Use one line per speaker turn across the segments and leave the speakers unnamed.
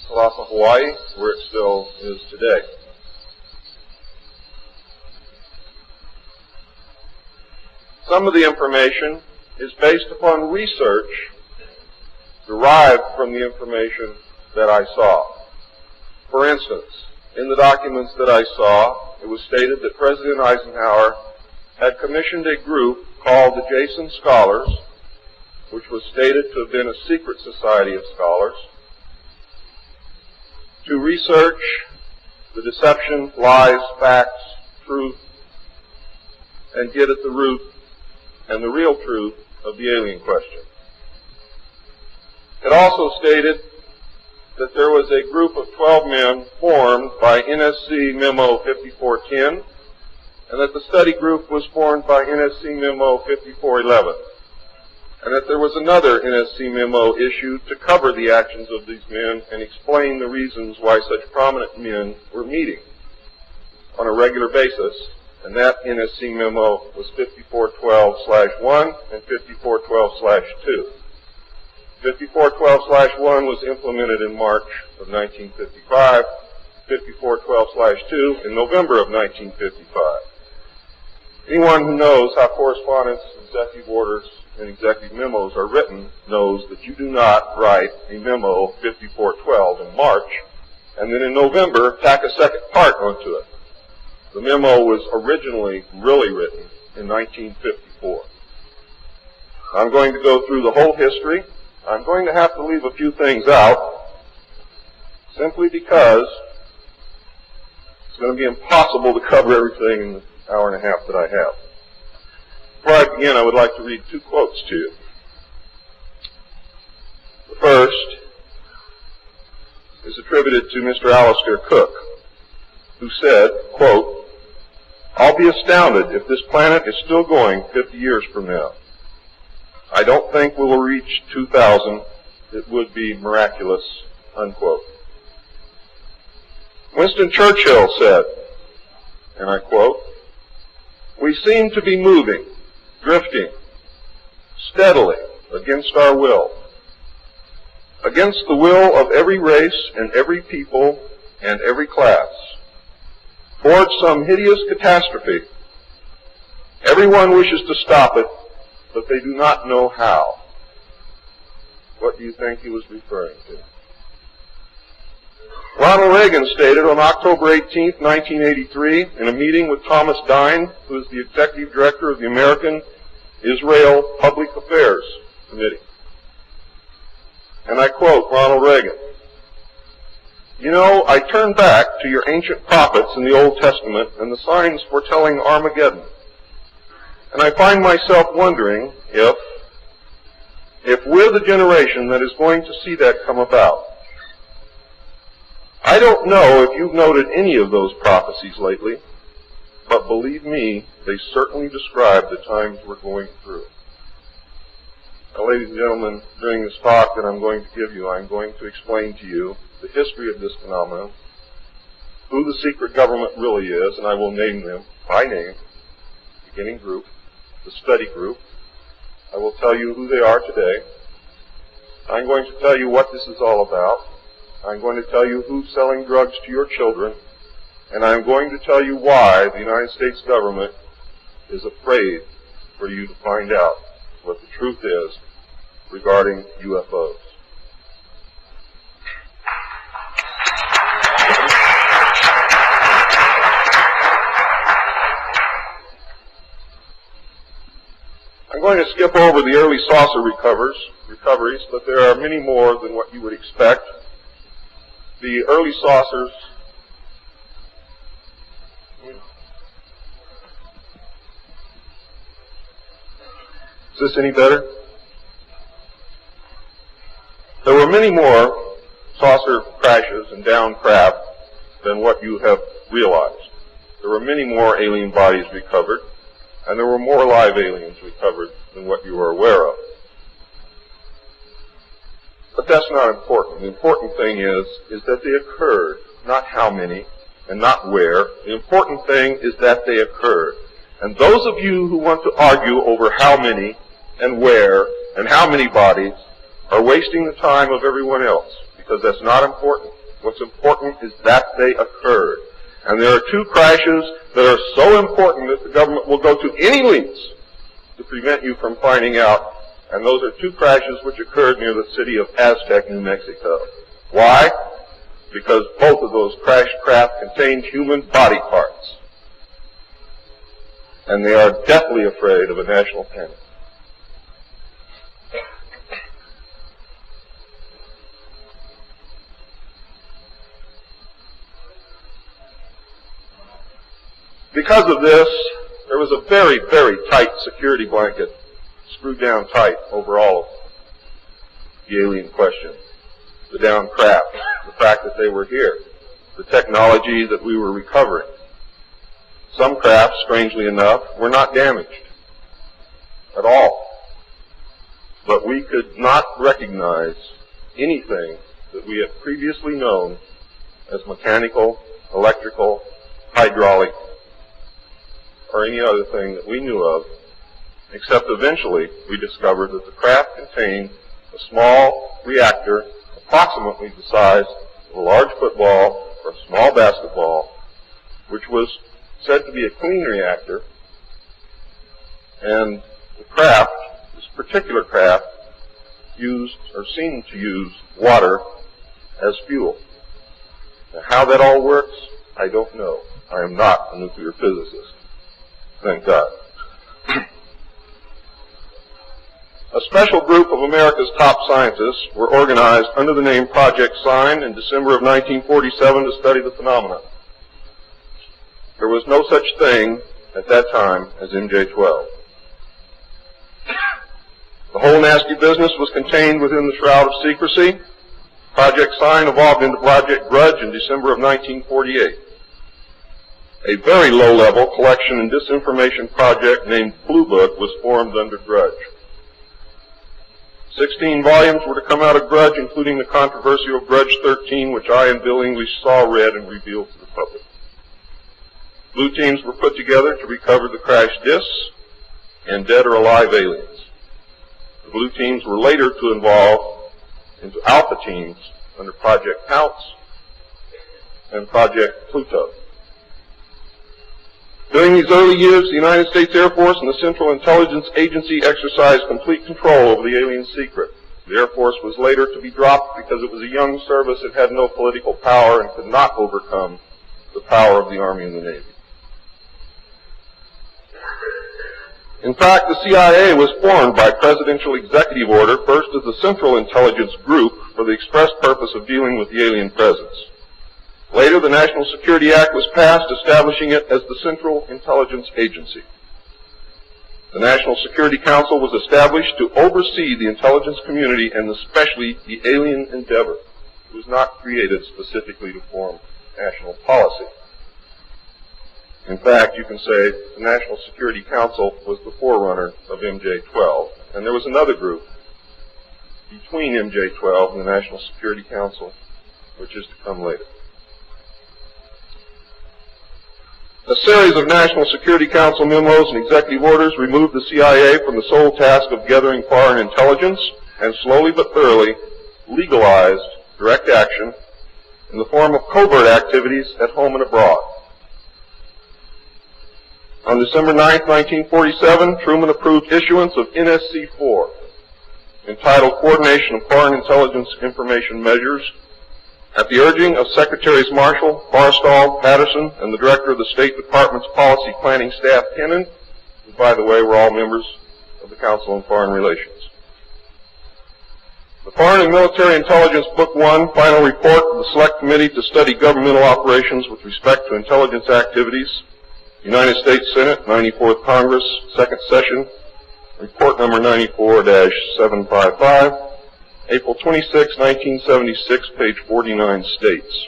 Palapa, Hawaii, where it still is today. Some of the information is based upon research derived from the information that I saw. For instance, in the documents that I saw, it was stated that President Eisenhower had commissioned a group called the Jason Scholars, which was stated to have been a secret society of scholars, to research the deception, lies, facts, truth, and get at the root and the real truth of the alien question. It also stated that there was a group of 12 men formed by NSC Memo 5410, and that the study group was formed by NSC Memo 5411, and that there was another NSC memo issued to cover the actions of these men and explain the reasons why such prominent men were meeting on a regular basis, and that NSC memo was 5412/1 and 5412/2. 5412/1 was implemented in March of 1955, 5412/2 in November of 1955. Anyone who knows how correspondence, executive orders, and executive memos are written knows that you do not write a memo 5412 in March and then in November tack a second part onto it. The memo was originally really written in 1954. I'm going to go through the whole history. I'm going to have to leave a few things out simply because it's going to be impossible to cover everything in the hour and a half that I have. Before I begin, I would like to read two quotes to you. The first is attributed to Mr. Alistair Cook, who said, quote, "I'll be astounded if this planet is still going 50 years from now. I don't think we will reach 2000. It would be miraculous," unquote. Winston Churchill said, and I quote, "We seem to be moving, drifting, steadily against our will, against the will of every race and every people and every class, towards some hideous catastrophe. Everyone wishes to stop it, but they do not know how." What do you think he was referring to? Ronald Reagan stated on October 18, 1983, in a meeting with Thomas Dine, who is the executive director of the American Israel Public Affairs Committee. And I quote Ronald Reagan, "You know, I turn back to your ancient prophets in the Old Testament and the signs foretelling Armageddon. And I find myself wondering if we're the generation that is going to see that come about. I don't know if you've noted any of those prophecies lately, but believe me, they certainly describe the times we're going through." Now, ladies and gentlemen, during this talk that I'm going to give you, I'm going to explain to you the history of this phenomenon, who the secret government really is, and I will name them by name, beginning group, the study group. I will tell you who they are today. I'm going to tell you what this is all about. I'm going to tell you who's selling drugs to your children, and I'm going to tell you why the United States government is afraid for you to find out what the truth is regarding UFOs. I'm going to skip over the early saucer recoveries, but there are many more than what you would expect. The early saucers Is this any better? There were many more saucer crashes and downed craft than what you have realized. There were many more alien bodies recovered, and there were more live aliens recovered than what you are aware of. But that's not important. The important thing is that they occurred, not how many and not where. The important thing is that they occurred. And those of you who want to argue over how many and where and how many bodies are wasting the time of everyone else, because that's not important. What's important is that they occurred. And there are two crashes that are so important that the government will go to any lengths to prevent you from finding out. And those are two crashes which occurred near the city of Aztec, New Mexico. Why? Because both of those crashed craft contained human body parts. And they are deathly afraid of a national panic. Because of this, there was a very, very tight security blanket screwed down tight over all of the alien question. The downed craft, the fact that they were here, the technology that we were recovering. Some craft, strangely enough, were not damaged at all. But we could not recognize anything that we had previously known as mechanical, electrical, hydraulic, or any other thing that we knew of, except eventually we discovered that the craft contained a small reactor approximately the size of a large football or a small basketball, which was said to be a clean reactor, and the craft, this particular craft, used or seemed to use water as fuel. Now, how that all works, I don't know. I am not a nuclear physicist. Thank God. A special group of America's top scientists were organized under the name Project Sign in December of 1947 to study the phenomenon. There was no such thing at that time as MJ-12. The whole nasty business was contained within the shroud of secrecy. Project Sign evolved into Project Grudge in December of 1948. A very low-level collection and disinformation project named Blue Book was formed under Grudge. 16 volumes were to come out of Grudge, including the controversial Grudge 13, which I and Bill English saw, read, and revealed to the public. Blue teams were put together to recover the crashed discs and dead or alive aliens. The blue teams were later to evolve into alpha teams under Project Pounce and Project Pluto. During these early years, the United States Air Force and the Central Intelligence Agency exercised complete control over the alien secret. The Air Force was later to be dropped because it was a young service that had no political power and could not overcome the power of the Army and the Navy. In fact, the CIA was formed by presidential executive order, first as the Central Intelligence Group for the express purpose of dealing with the alien presence. Later, the National Security Act was passed, establishing it as the Central Intelligence Agency. The National Security Council was established to oversee the intelligence community and especially the alien endeavor. It was not created specifically to form national policy. In fact, you can say the National Security Council was the forerunner of MJ-12, and there was another group between MJ-12 and the National Security Council, which is to come later. A series of National Security Council memos and executive orders removed the CIA from the sole task of gathering foreign intelligence and slowly but thoroughly legalized direct action in the form of covert activities at home and abroad. On December 9, 1947, Truman approved issuance of NSC-4, entitled Coordination of Foreign Intelligence Information Measures, at the urging of Secretaries Marshall, Forrestal, Patterson, and the Director of the State Department's Policy Planning Staff, Kennan, who, by the way, were all members of the Council on Foreign Relations. The Foreign and Military Intelligence Book 1, Final Report of the Select Committee to Study Governmental Operations with Respect to Intelligence Activities, United States Senate, 94th Congress, Second Session, Report number 94-755, April 26, 1976, page 49 states,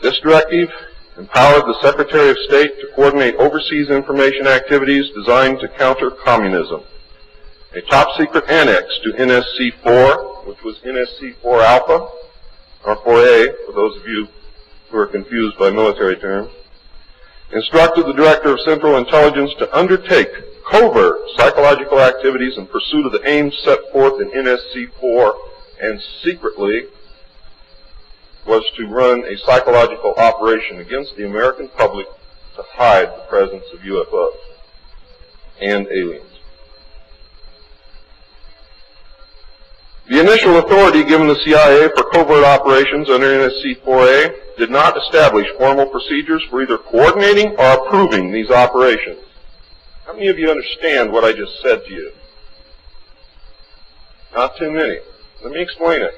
this directive empowered the Secretary of State to coordinate overseas information activities designed to counter communism. A top-secret annex to NSC-4, which was NSC-4 Alpha, or 4A, for those of you who are confused by military terms, instructed the Director of Central Intelligence to undertake covert psychological activities in pursuit of the aims set forth in NSC-4 and secretly was to run a psychological operation against the American public to hide the presence of UFOs and aliens. The initial authority given the CIA for covert operations under NSC-4A did not establish formal procedures for either coordinating or approving these operations. How many of you understand what I just said to you? Not too many. Let me explain it.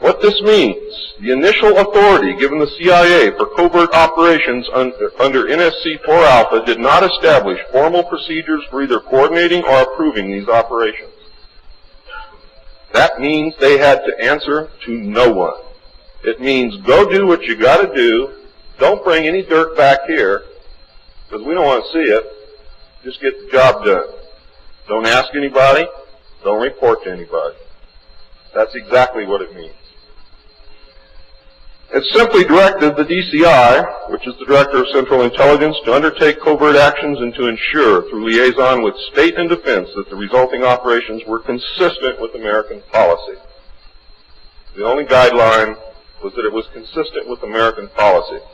What this means, the initial authority given the CIA for covert operations under NSC-4 Alpha did not establish formal procedures for either coordinating or approving these operations. That means they had to answer to no one. It means go do what you got to do. Don't bring any dirt back here, because we don't want to see it. Just get the job done. Don't ask anybody. Don't report to anybody. That's exactly what it means. It simply directed the DCI, which is the Director of Central Intelligence, to undertake covert actions and to ensure, through liaison with state and defense, that the resulting operations were consistent with American policy. The only guideline was that it was consistent with American policy.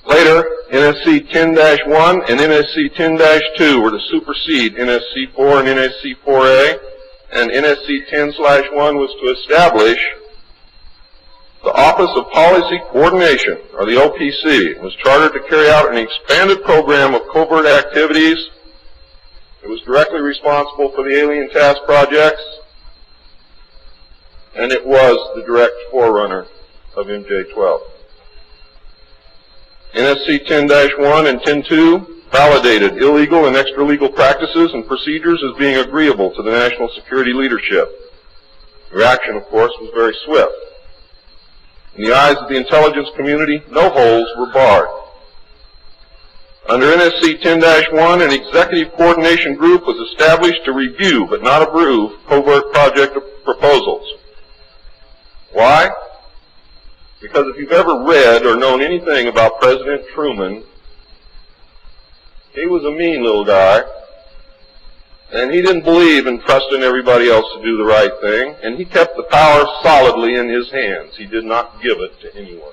Later, NSC 10-1 and NSC 10-2 were to supersede NSC 4 and NSC 4A, and NSC 10-1 was to establish the Office of Policy Coordination, or the OPC, was chartered to carry out an expanded program of covert activities. It was directly responsible for the alien task projects, and it was the direct forerunner of MJ-12. NSC 10-1 and 10-2 validated illegal and extra-legal practices and procedures as being agreeable to the national security leadership. The reaction, of course, was very swift. In the eyes of the intelligence community, no holes were barred. Under NSC 10-1, an executive coordination group was established to review but not approve covert project proposals. Why? Because if you've ever read or known anything about President Truman, he was a mean little guy, and he didn't believe in trusting everybody else to do the right thing, and he kept the power solidly in his hands. He did not give it to anyone.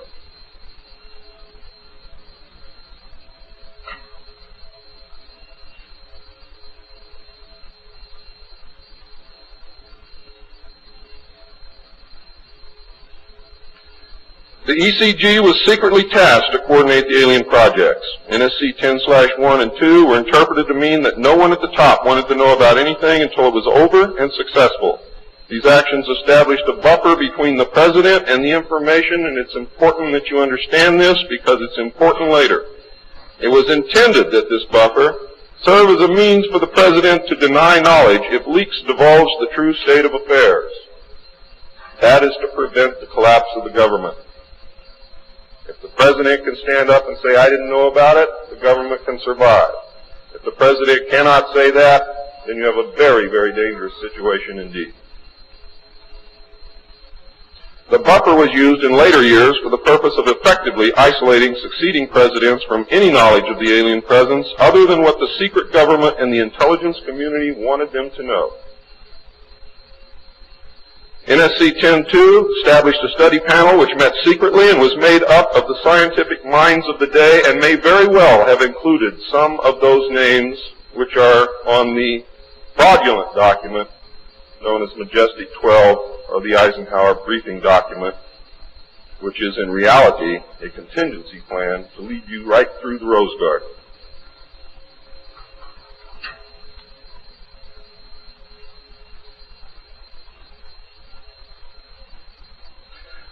The ECG was secretly tasked to coordinate the alien projects. NSC 10-1 and 2 were interpreted to mean that no one at the top wanted to know about anything until it was over and successful. These actions established a buffer between the President and the information, and it's important that you understand this because it's important later. It was intended that this buffer serve as a means for the President to deny knowledge if leaks divulged the true state of affairs. That is to prevent the collapse of the government. If the President can stand up and say, I didn't know about it, the government can survive. If the President cannot say that, then you have a very, very dangerous situation indeed. The buffer was used in later years for the purpose of effectively isolating succeeding presidents from any knowledge of the alien presence other than what the secret government and the intelligence community wanted them to know. NSC 10-2 established a study panel which met secretly and was made up of the scientific minds of the day and may very well have included some of those names which are on the fraudulent document known as Majestic 12 or the Eisenhower briefing document, which is in reality a contingency plan to lead you right through the Rose Garden.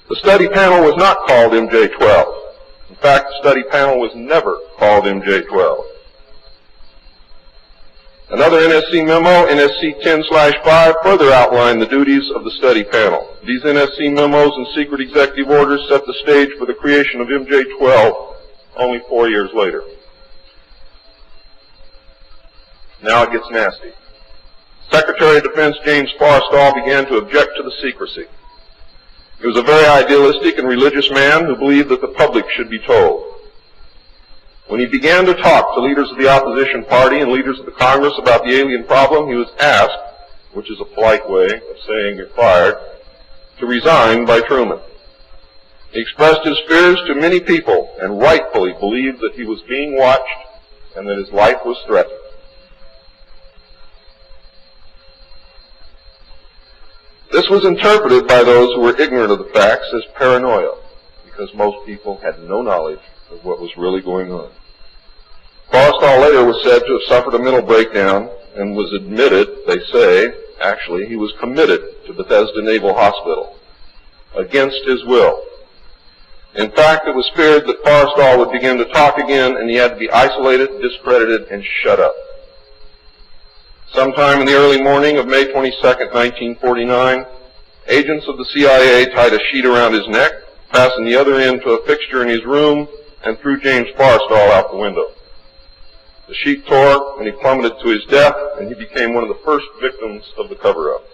The study panel was not called MJ-12. In fact, the study panel was never called MJ-12. Another NSC memo, NSC 10-5, further outlined the duties of the study panel. These NSC memos and secret executive orders set the stage for the creation of MJ-12 only 4 years later. Now it gets nasty. Secretary of Defense James Forrestal began to object to the secrecy. He was a very idealistic and religious man who believed that the public should be told. When he began to talk to leaders of the opposition party and leaders of the Congress about the alien problem, he was asked, which is a polite way of saying you're fired, to resign by Truman. He expressed his fears to many people and rightfully believed that he was being watched and that his life was threatened. This was interpreted by those who were ignorant of the facts as paranoia, because most people had no knowledge of what was really going on. Forrestal later was said to have suffered a mental breakdown and was admitted, they say, actually, he was committed to Bethesda Naval Hospital against his will. In fact, it was feared that Forrestal would begin to talk again and he had to be isolated, discredited, and shut up. Sometime in the early morning of May 22nd, 1949, agents of the CIA tied a sheet around his neck, fastened the other end to a fixture in his room, and threw James Forrestal out the window. The sheet tore, and he plummeted to his death, and he became one of the first victims of the cover-up.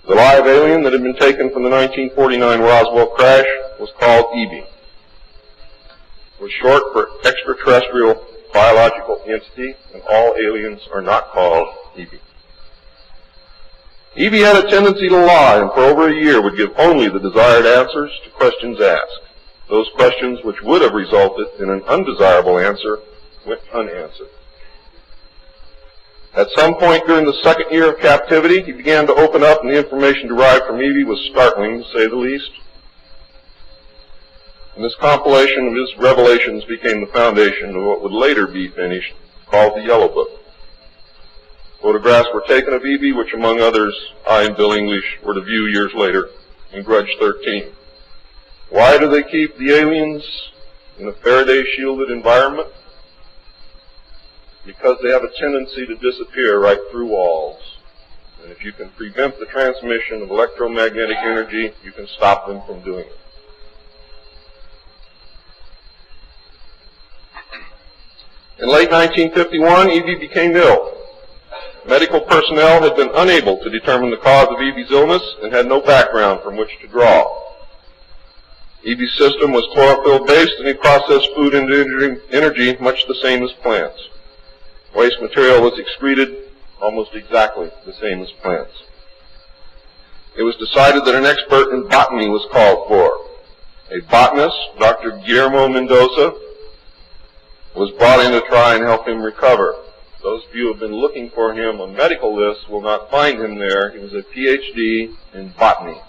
The live alien that had been taken from the 1949 Roswell crash was called EB. It was short for extraterrestrial biological entity, and all aliens are not called EB. EB had a tendency to lie, and for over a year would give only the desired answers to questions asked. Those questions which would have resulted in an undesirable answer went unanswered. At some point during the second year of captivity, he began to open up, and the information derived from EB was startling, to say the least. And this compilation of his revelations became the foundation of what would later be finished, called the Yellow Book. Photographs were taken of EB, which among others, I and Bill English were to view years later in Grudge 13. Why do they keep the aliens in a Faraday-shielded environment? Because they have a tendency to disappear right through walls. And if you can prevent the transmission of electromagnetic energy, you can stop them from doing it. In late 1951, EB became ill. Medical personnel had been unable to determine the cause of EB's illness and had no background from which to draw. EB's system was chlorophyll-based, and he processed food into energy much the same as plants. Waste material was excreted almost exactly the same as plants. It was decided that an expert in botany was called for. A botanist, Dr. Guillermo Mendoza, was brought in to try and help him recover. Those of you who have been looking for him on medical lists will not find him there. He was a PhD in botany.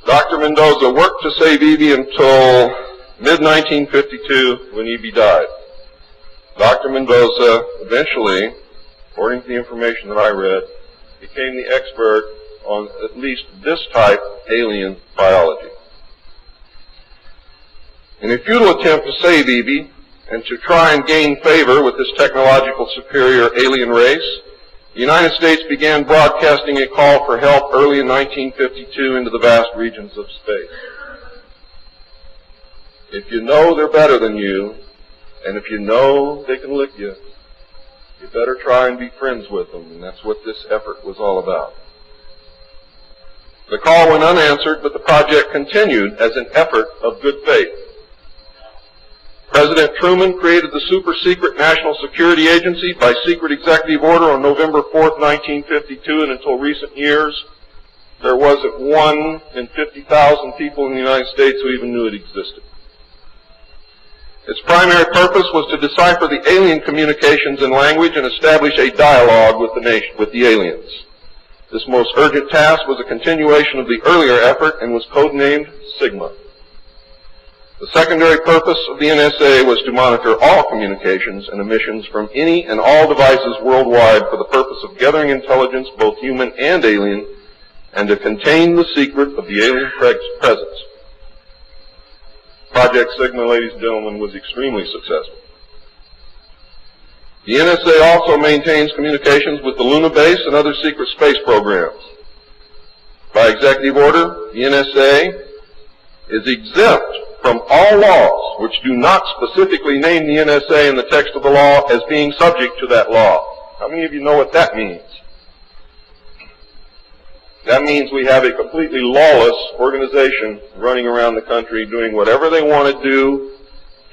Dr. Mendoza worked to save EB until mid-1952 when EB died. Dr. Mendoza eventually, according to the information that I read, became the expert on at least this type of alien biology. In a futile attempt to save EB and to try and gain favor with this technological superior alien race, the United States began broadcasting a call for help early in 1952 into the vast regions of space. If you know they're better than you, and if you know they can lick you, you better try and be friends with them, and that's what this effort was all about. The call went unanswered, but the project continued as an effort of good faith. President Truman created the super-secret National Security Agency by secret executive order on November 4th, 1952, and until recent years, there wasn't 1 in 50,000 people in the United States who even knew it existed. Its primary purpose was to decipher the alien communications and language and establish a dialogue with the nation, with the aliens. This most urgent task was a continuation of the earlier effort and was codenamed Sigma. The secondary purpose of the NSA was to monitor all communications and emissions from any and all devices worldwide for the purpose of gathering intelligence, both human and alien, and to contain the secret of the alien presence. Project Sigma, ladies and gentlemen, was extremely successful. The NSA also maintains communications with the Luna base and other secret space programs. By executive order, the NSA is exempt from all laws which do not specifically name the NSA in the text of the law as being subject to that law. How many of you know what that means? That means we have a completely lawless organization running around the country doing whatever they want to do,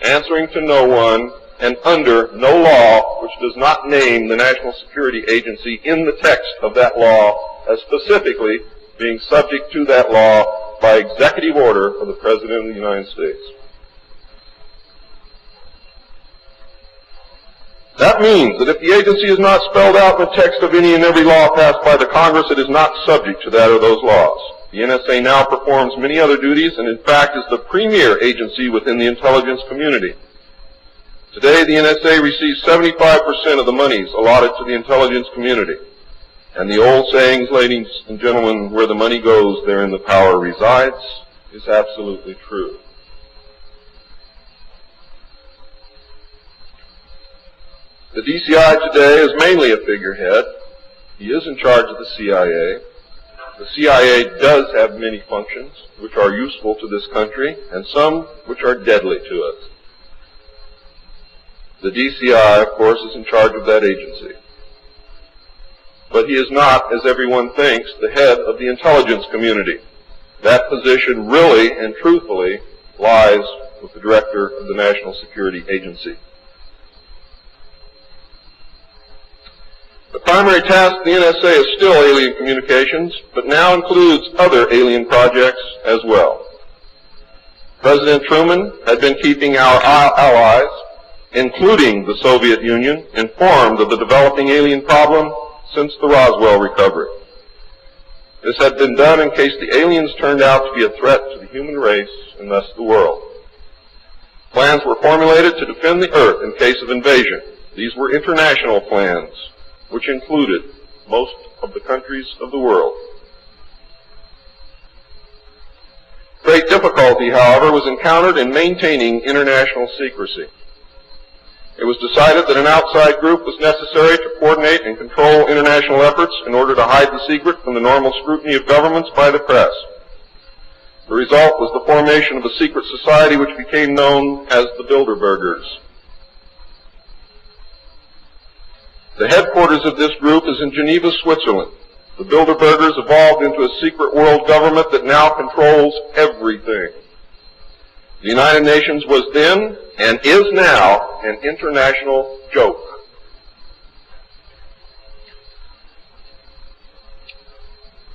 answering to no one, and under no law which does not name the National Security Agency in the text of that law as specifically being subject to that law by executive order of the President of the United States. That means that if the agency is not spelled out in the text of any and every law passed by the Congress, it is not subject to that or those laws. The NSA now performs many other duties and in fact is the premier agency within the intelligence community. Today the NSA receives 75% of the monies allotted to the intelligence community. And the old sayings, ladies and gentlemen, where the money goes, therein the power resides, is absolutely true. The DCI today is mainly a figurehead. He is in charge of the CIA. The CIA does have many functions which are useful to this country and some which are deadly to us. The DCI, of course, is in charge of that agency. But he is not, as everyone thinks, the head of the intelligence community. That position really and truthfully lies with the director of the National Security Agency. The primary task of the NSA is still alien communications, but now includes other alien projects as well. President Truman had been keeping our allies, including the Soviet Union, informed of the developing alien problem since the Roswell recovery. This had been done in case the aliens turned out to be a threat to the human race and thus the world. Plans were formulated to defend the Earth in case of invasion. These were international plans, which included most of the countries of the world. Great difficulty, however, was encountered in maintaining international secrecy. It was decided that an outside group was necessary to coordinate and control international efforts in order to hide the secret from the normal scrutiny of governments by the press. The result was the formation of a secret society which became known as the Bilderbergers. The headquarters of this group is in Geneva, Switzerland. The Bilderbergers evolved into a secret world government that now controls everything. The United Nations was then, and is now, an international joke.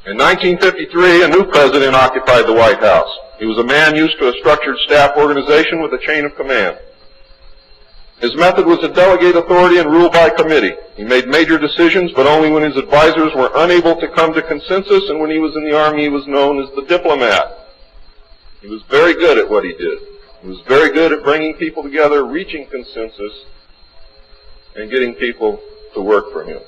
In 1953, a new president occupied the White House. He was a man used to a structured staff organization with a chain of command. His method was to delegate authority and rule by committee. He made major decisions, but only when his advisors were unable to come to consensus, and when he was in the Army, he was known as the diplomat. He was very good at what he did. He was very good at bringing people together, reaching consensus, and getting people to work for him.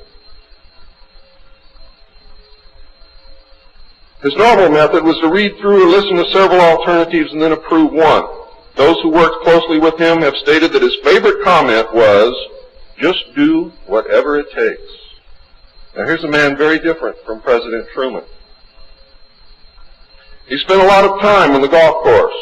His normal method was to read through or listen to several alternatives and then approve one. Those who worked closely with him have stated that his favorite comment was, "Just do whatever it takes." Now here's a man very different from President Truman. He spent a lot of time on the golf course.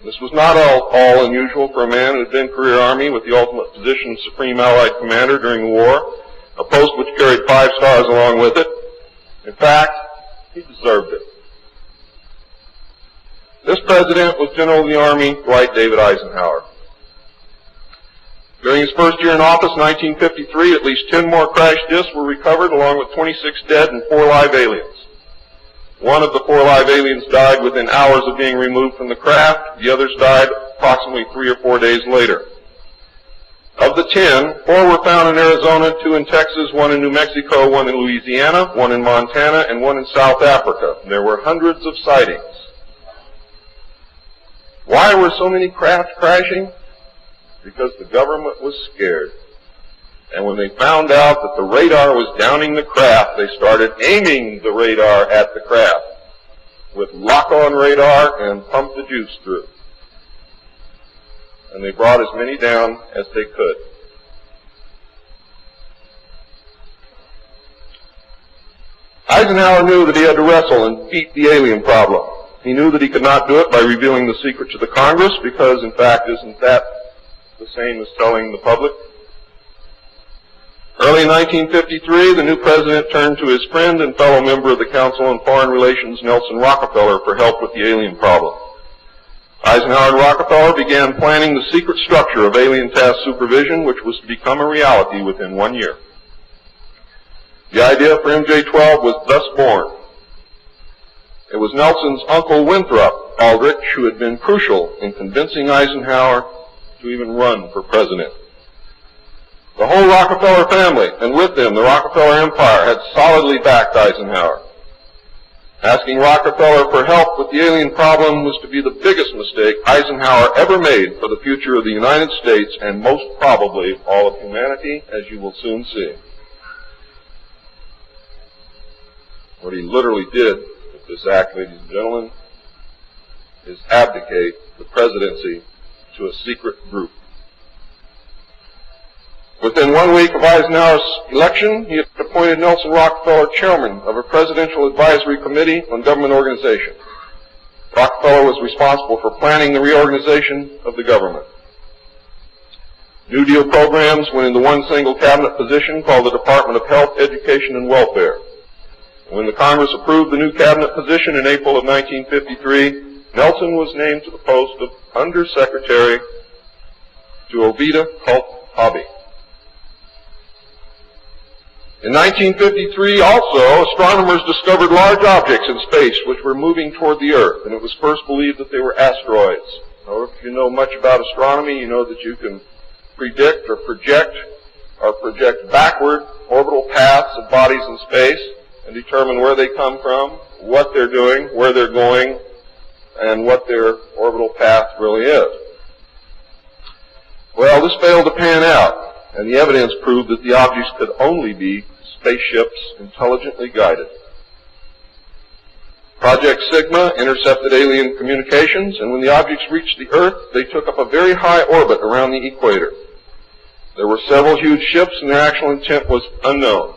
This was not all unusual for a man who had been career Army with the ultimate position of Supreme Allied Commander during the war, a post which carried 5 stars along with it. In fact, he deserved it. This president was General of the Army Dwight David Eisenhower. During his first year in office, 1953, at least 10 more crash disks were recovered, along with 26 dead and 4 live aliens. One of the 4 live aliens died within hours of being removed from the craft. The others died approximately 3 or 4 days later. Of the 10, 4 were found in Arizona, 2 in Texas, 1 in New Mexico, 1 in Louisiana, 1 in Montana, and 1 in South Africa. There were hundreds of sightings. Why were so many craft crashing? Because the government was scared. And when they found out that the radar was downing the craft, they started aiming the radar at the craft with lock-on radar and pumped the juice through. And they brought as many down as they could. Eisenhower knew that he had to wrestle and beat the alien problem. He knew that he could not do it by revealing the secret to the Congress, because, in fact, isn't that the same as telling the public? Early in 1953, the new president turned to his friend and fellow member of the Council on Foreign Relations, Nelson Rockefeller, for help with the alien problem. Eisenhower and Rockefeller began planning the secret structure of alien task supervision, which was to become a reality within 1 year. The idea for MJ-12 was thus born. It was Nelson's uncle Winthrop Aldrich who had been crucial in convincing Eisenhower to even run for president. The whole Rockefeller family, and with them the Rockefeller Empire, had solidly backed Eisenhower. Asking Rockefeller for help with the alien problem was to be the biggest mistake Eisenhower ever made for the future of the United States and most probably all of humanity, as you will soon see. What he literally did with this act, ladies and gentlemen, is abdicate the presidency to a secret group. Within 1 week of Eisenhower's election, he had appointed Nelson Rockefeller chairman of a presidential advisory committee on government organization. Rockefeller was responsible for planning the reorganization of the government. New Deal programs went into one single cabinet position called the Department of Health, Education, and Welfare. When the Congress approved the new cabinet position in April of 1953, Nelson was named to the post of Undersecretary to Ovida Cult Hobby. In 1953, also, astronomers discovered large objects in space which were moving toward the Earth, and it was first believed that they were asteroids. Now, if you know much about astronomy, you know that you can predict or project backward orbital paths of bodies in space and determine where they come from, what they're doing, where they're going, and what their orbital path really is. Well, this failed to pan out, and the evidence proved that the objects could only be spaceships intelligently guided. Project Sigma intercepted alien communications, and when the objects reached the Earth, they took up a very high orbit around the equator. There were several huge ships, and their actual intent was unknown.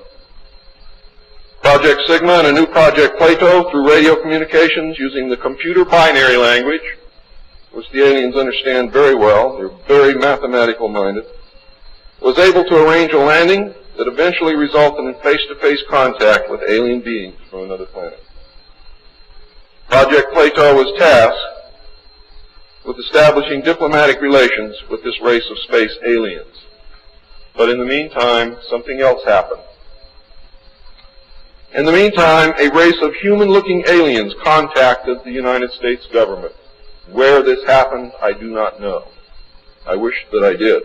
Project Sigma and a new Project Plato, through radio communications using the computer binary language, which the aliens understand very well, they're very mathematical minded, was able to arrange a landing that eventually resulted in face-to-face contact with alien beings from another planet. Project Plato was tasked with establishing diplomatic relations with this race of space aliens. But in the meantime, something else happened. In the meantime, a race of human-looking aliens contacted the United States government. Where this happened, I do not know. I wish that I did.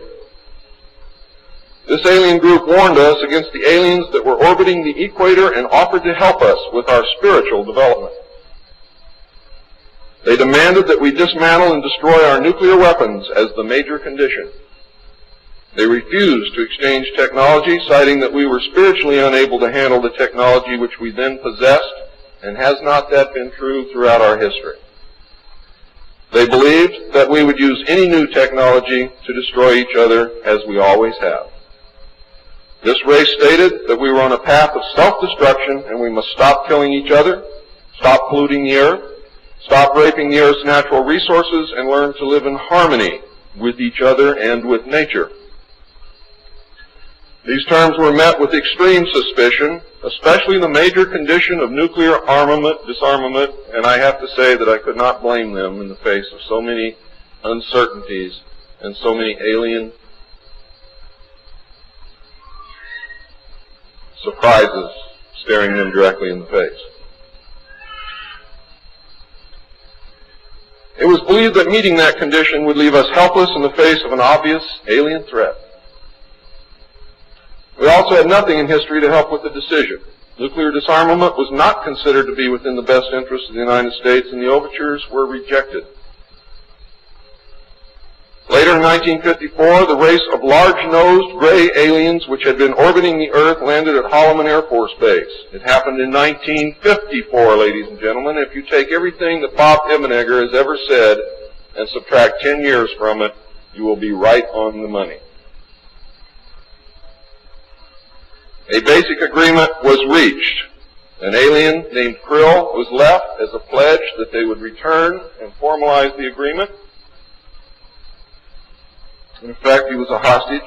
This alien group warned us against the aliens that were orbiting the equator and offered to help us with our spiritual development. They demanded that we dismantle and destroy our nuclear weapons as the major condition. They refused to exchange technology, citing that we were spiritually unable to handle the technology which we then possessed, and has not that been true throughout our history? They believed that we would use any new technology to destroy each other, as we always have. This race stated that we were on a path of self-destruction, and we must stop killing each other, stop polluting the earth, stop raping the earth's natural resources, and learn to live in harmony with each other and with nature. These terms were met with extreme suspicion, especially the major condition of nuclear armament, disarmament, and I have to say that I could not blame them in the face of so many uncertainties and so many alien surprises staring them directly in the face. It was believed that meeting that condition would leave us helpless in the face of an obvious alien threat. We also had nothing in history to help with the decision. Nuclear disarmament was not considered to be within the best interest of the United States, and the overtures were rejected. Later in 1954, the race of large-nosed gray aliens which had been orbiting the Earth landed at Holloman Air Force Base. It happened in 1954, ladies and gentlemen. If you take everything that Bob Ebenegger has ever said and subtract 10 years from it, you will be right on the money. A basic agreement was reached. An alien named Krill was left as a pledge that they would return and formalize the agreement. In fact, he was a hostage.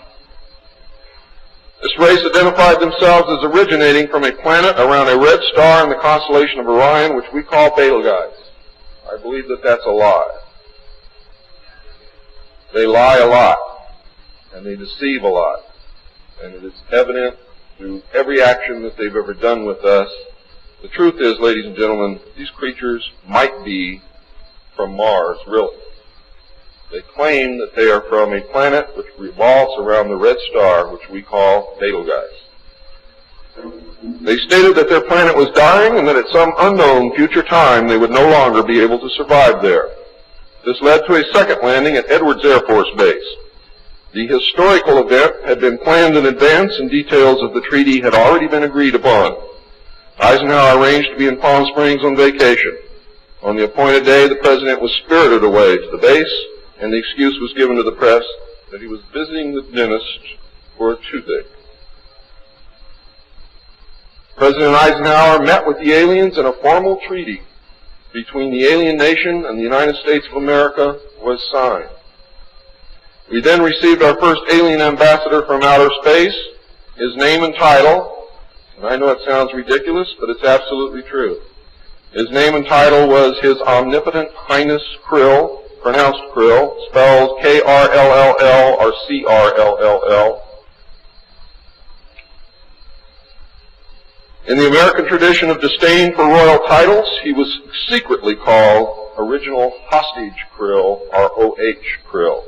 This race identified themselves as originating from a planet around a red star in the constellation of Orion, which we call Betelgeuse. I believe that that's a lie. They lie a lot, and they deceive a lot, and it is evident through every action that they've ever done with us. The truth is, ladies and gentlemen, these creatures might be from Mars, really. They claim that they are from a planet which revolves around the red star, which we call Betelgeuse. They stated that their planet was dying and that at some unknown future time they would no longer be able to survive there. This led to a second landing at Edwards Air Force Base. The historical event had been planned in advance and details of the treaty had already been agreed upon. Eisenhower arranged to be in Palm Springs on vacation. On the appointed day, the President was spirited away to the base, and the excuse was given to the press that he was visiting the dentist for a toothache. President Eisenhower met with the aliens, and a formal treaty between the alien nation and the United States of America was signed. We then received our first alien ambassador from outer space. His name and title, and I know it sounds ridiculous, but it's absolutely true. His name and title was His Omnipotent Highness Krill, pronounced Krill, spelled K-R-L-L-L or C-R-L-L-L. In the American tradition of disdain for royal titles, he was secretly called Original Hostage Krill, or O.H. Krill,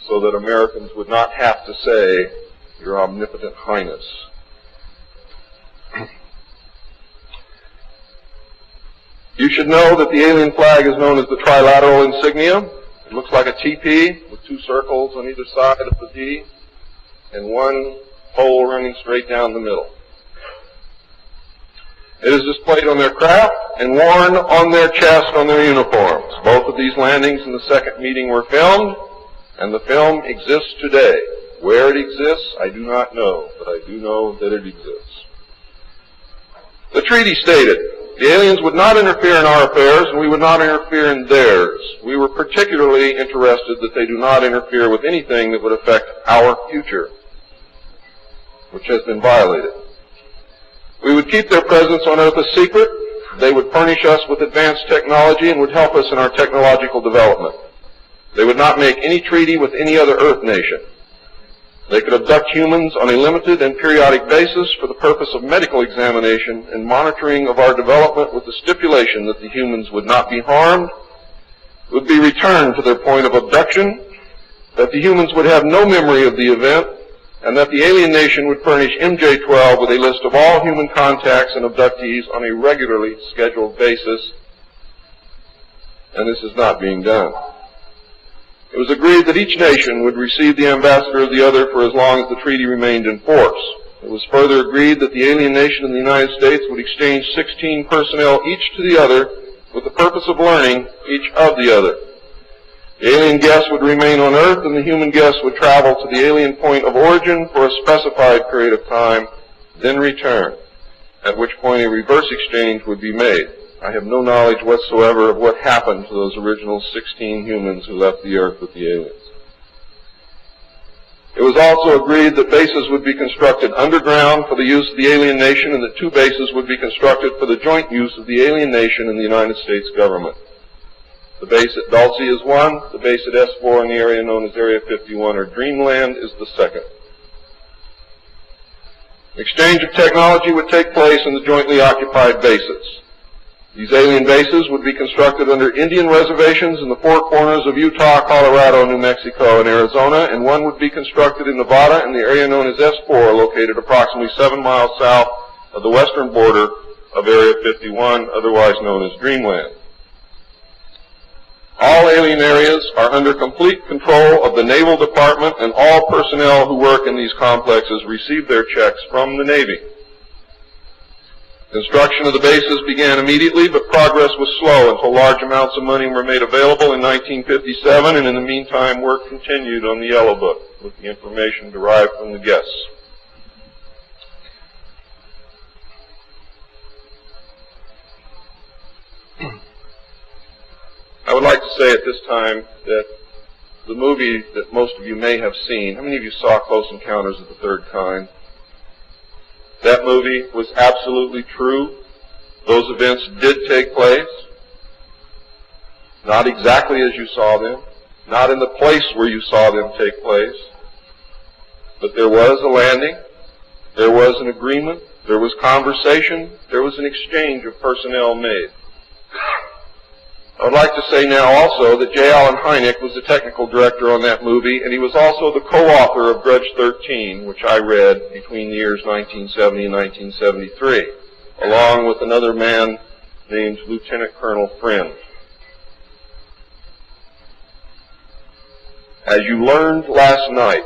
so that Americans would not have to say, Your Omnipotent Highness. You should know that the alien flag is known as the trilateral insignia. It looks like a TP with two circles on either side of the D and one pole running straight down the middle. It is displayed on their craft and worn on their chest on their uniforms. Both of these landings in the second meeting were filmed, and the film exists today. Where it exists, I do not know, but I do know that it exists. The treaty stated, the aliens would not interfere in our affairs, and we would not interfere in theirs. We were particularly interested that they do not interfere with anything that would affect our future, which has been violated. We would keep their presence on Earth a secret. They would furnish us with advanced technology and would help us in our technological development. They would not make any treaty with any other Earth nation. They could abduct humans on a limited and periodic basis for the purpose of medical examination and monitoring of our development, with the stipulation that the humans would not be harmed, would be returned to their point of abduction, that the humans would have no memory of the event, and that the alien nation would furnish MJ-12 with a list of all human contacts and abductees on a regularly scheduled basis, and this is not being done. It was agreed that each nation would receive the ambassador of the other for as long as the treaty remained in force. It was further agreed that the alien nation and the United States would exchange 16 personnel each to the other with the purpose of learning each of the other. The alien guests would remain on Earth, and the human guests would travel to the alien point of origin for a specified period of time, then return, at which point a reverse exchange would be made. I have no knowledge whatsoever of what happened to those original 16 humans who left the Earth with the aliens. It was also agreed that bases would be constructed underground for the use of the alien nation, and that 2 bases would be constructed for the joint use of the alien nation and the United States government. The base at Dulce is one. The base at S4 in the area known as Area 51 or Dreamland is the second. Exchange of technology would take place in the jointly occupied bases. These alien bases would be constructed under Indian reservations in the 4 corners of Utah, Colorado, New Mexico, and Arizona, and one would be constructed in Nevada in the area known as S4, located approximately 7 miles south of the western border of Area 51, otherwise known as Dreamland. All alien areas are under complete control of the Naval Department, and all personnel who work in these complexes receive their checks from the Navy. Construction of the bases began immediately, but progress was slow until large amounts of money were made available in 1957, and in the meantime work continued on the Yellow Book with the information derived from the guests. I would like to say at this time that the movie that most of you may have seen, how many of you saw Close Encounters of the Third Kind? That movie was absolutely true. Those events did take place. Not exactly as you saw them. not in the place where you saw them take place, but there was a landing, there was an agreement, there was conversation, there was an exchange of personnel made. I would like to say now also that J. Allen Hynek was the technical director on that movie, and he was also the co-author of Grudge 13, which I read between the years 1970 and 1973, along with another man named Lieutenant Colonel Friend. As you learned last night,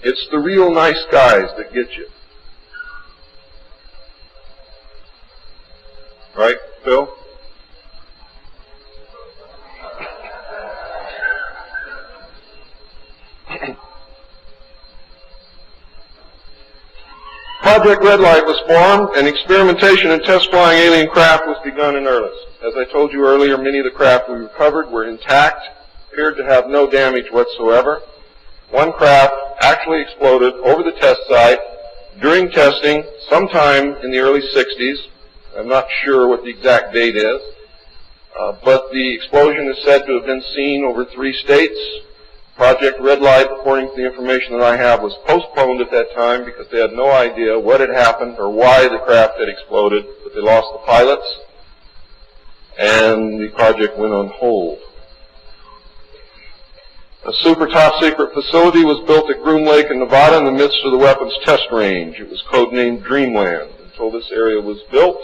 it's the real nice guys that get you. Right, Phil? Project Red Light was formed, and experimentation and test flying alien craft was begun in earnest. As I told you earlier, many of the craft we recovered were intact, appeared to have no damage whatsoever. One craft actually exploded over the test site during testing sometime in the early 60s. I'm not sure what the exact date is, but the explosion is said to have been seen over 3 states. Project Red Light, according to the information that I have, was postponed at that time because they had no idea what had happened or why the craft had exploded, but they lost the pilots, and the project went on hold. A super top-secret facility was built at Groom Lake in Nevada in the midst of the weapons test range. It was codenamed Dreamland. Until this area was built,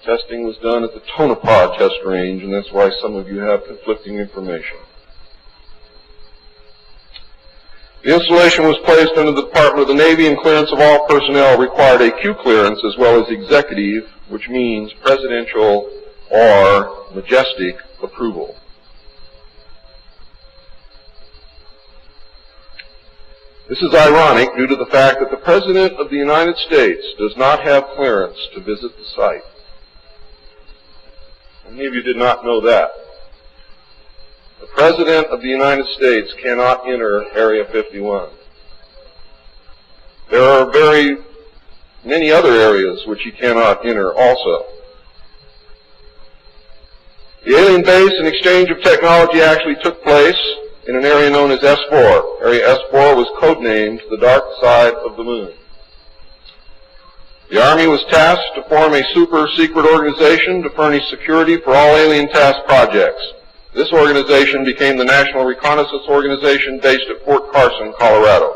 testing was done at the Tonopah test range, and that's why some of you have conflicting information. The installation was placed under the Department of the Navy, and clearance of all personnel required a Q clearance as well as executive, which means presidential or majestic approval. This is ironic due to the fact that the President of the United States does not have clearance to visit the site. Many of you did not know that. The President of the United States cannot enter Area 51. There are very many other areas which he cannot enter also. The alien base and exchange of technology actually took place in an area known as S4. Area S4 was codenamed the Dark Side of the Moon. The Army was tasked to form a super-secret organization to furnish security for all alien task projects. This organization became the National Reconnaissance Organization based at Fort Carson, Colorado.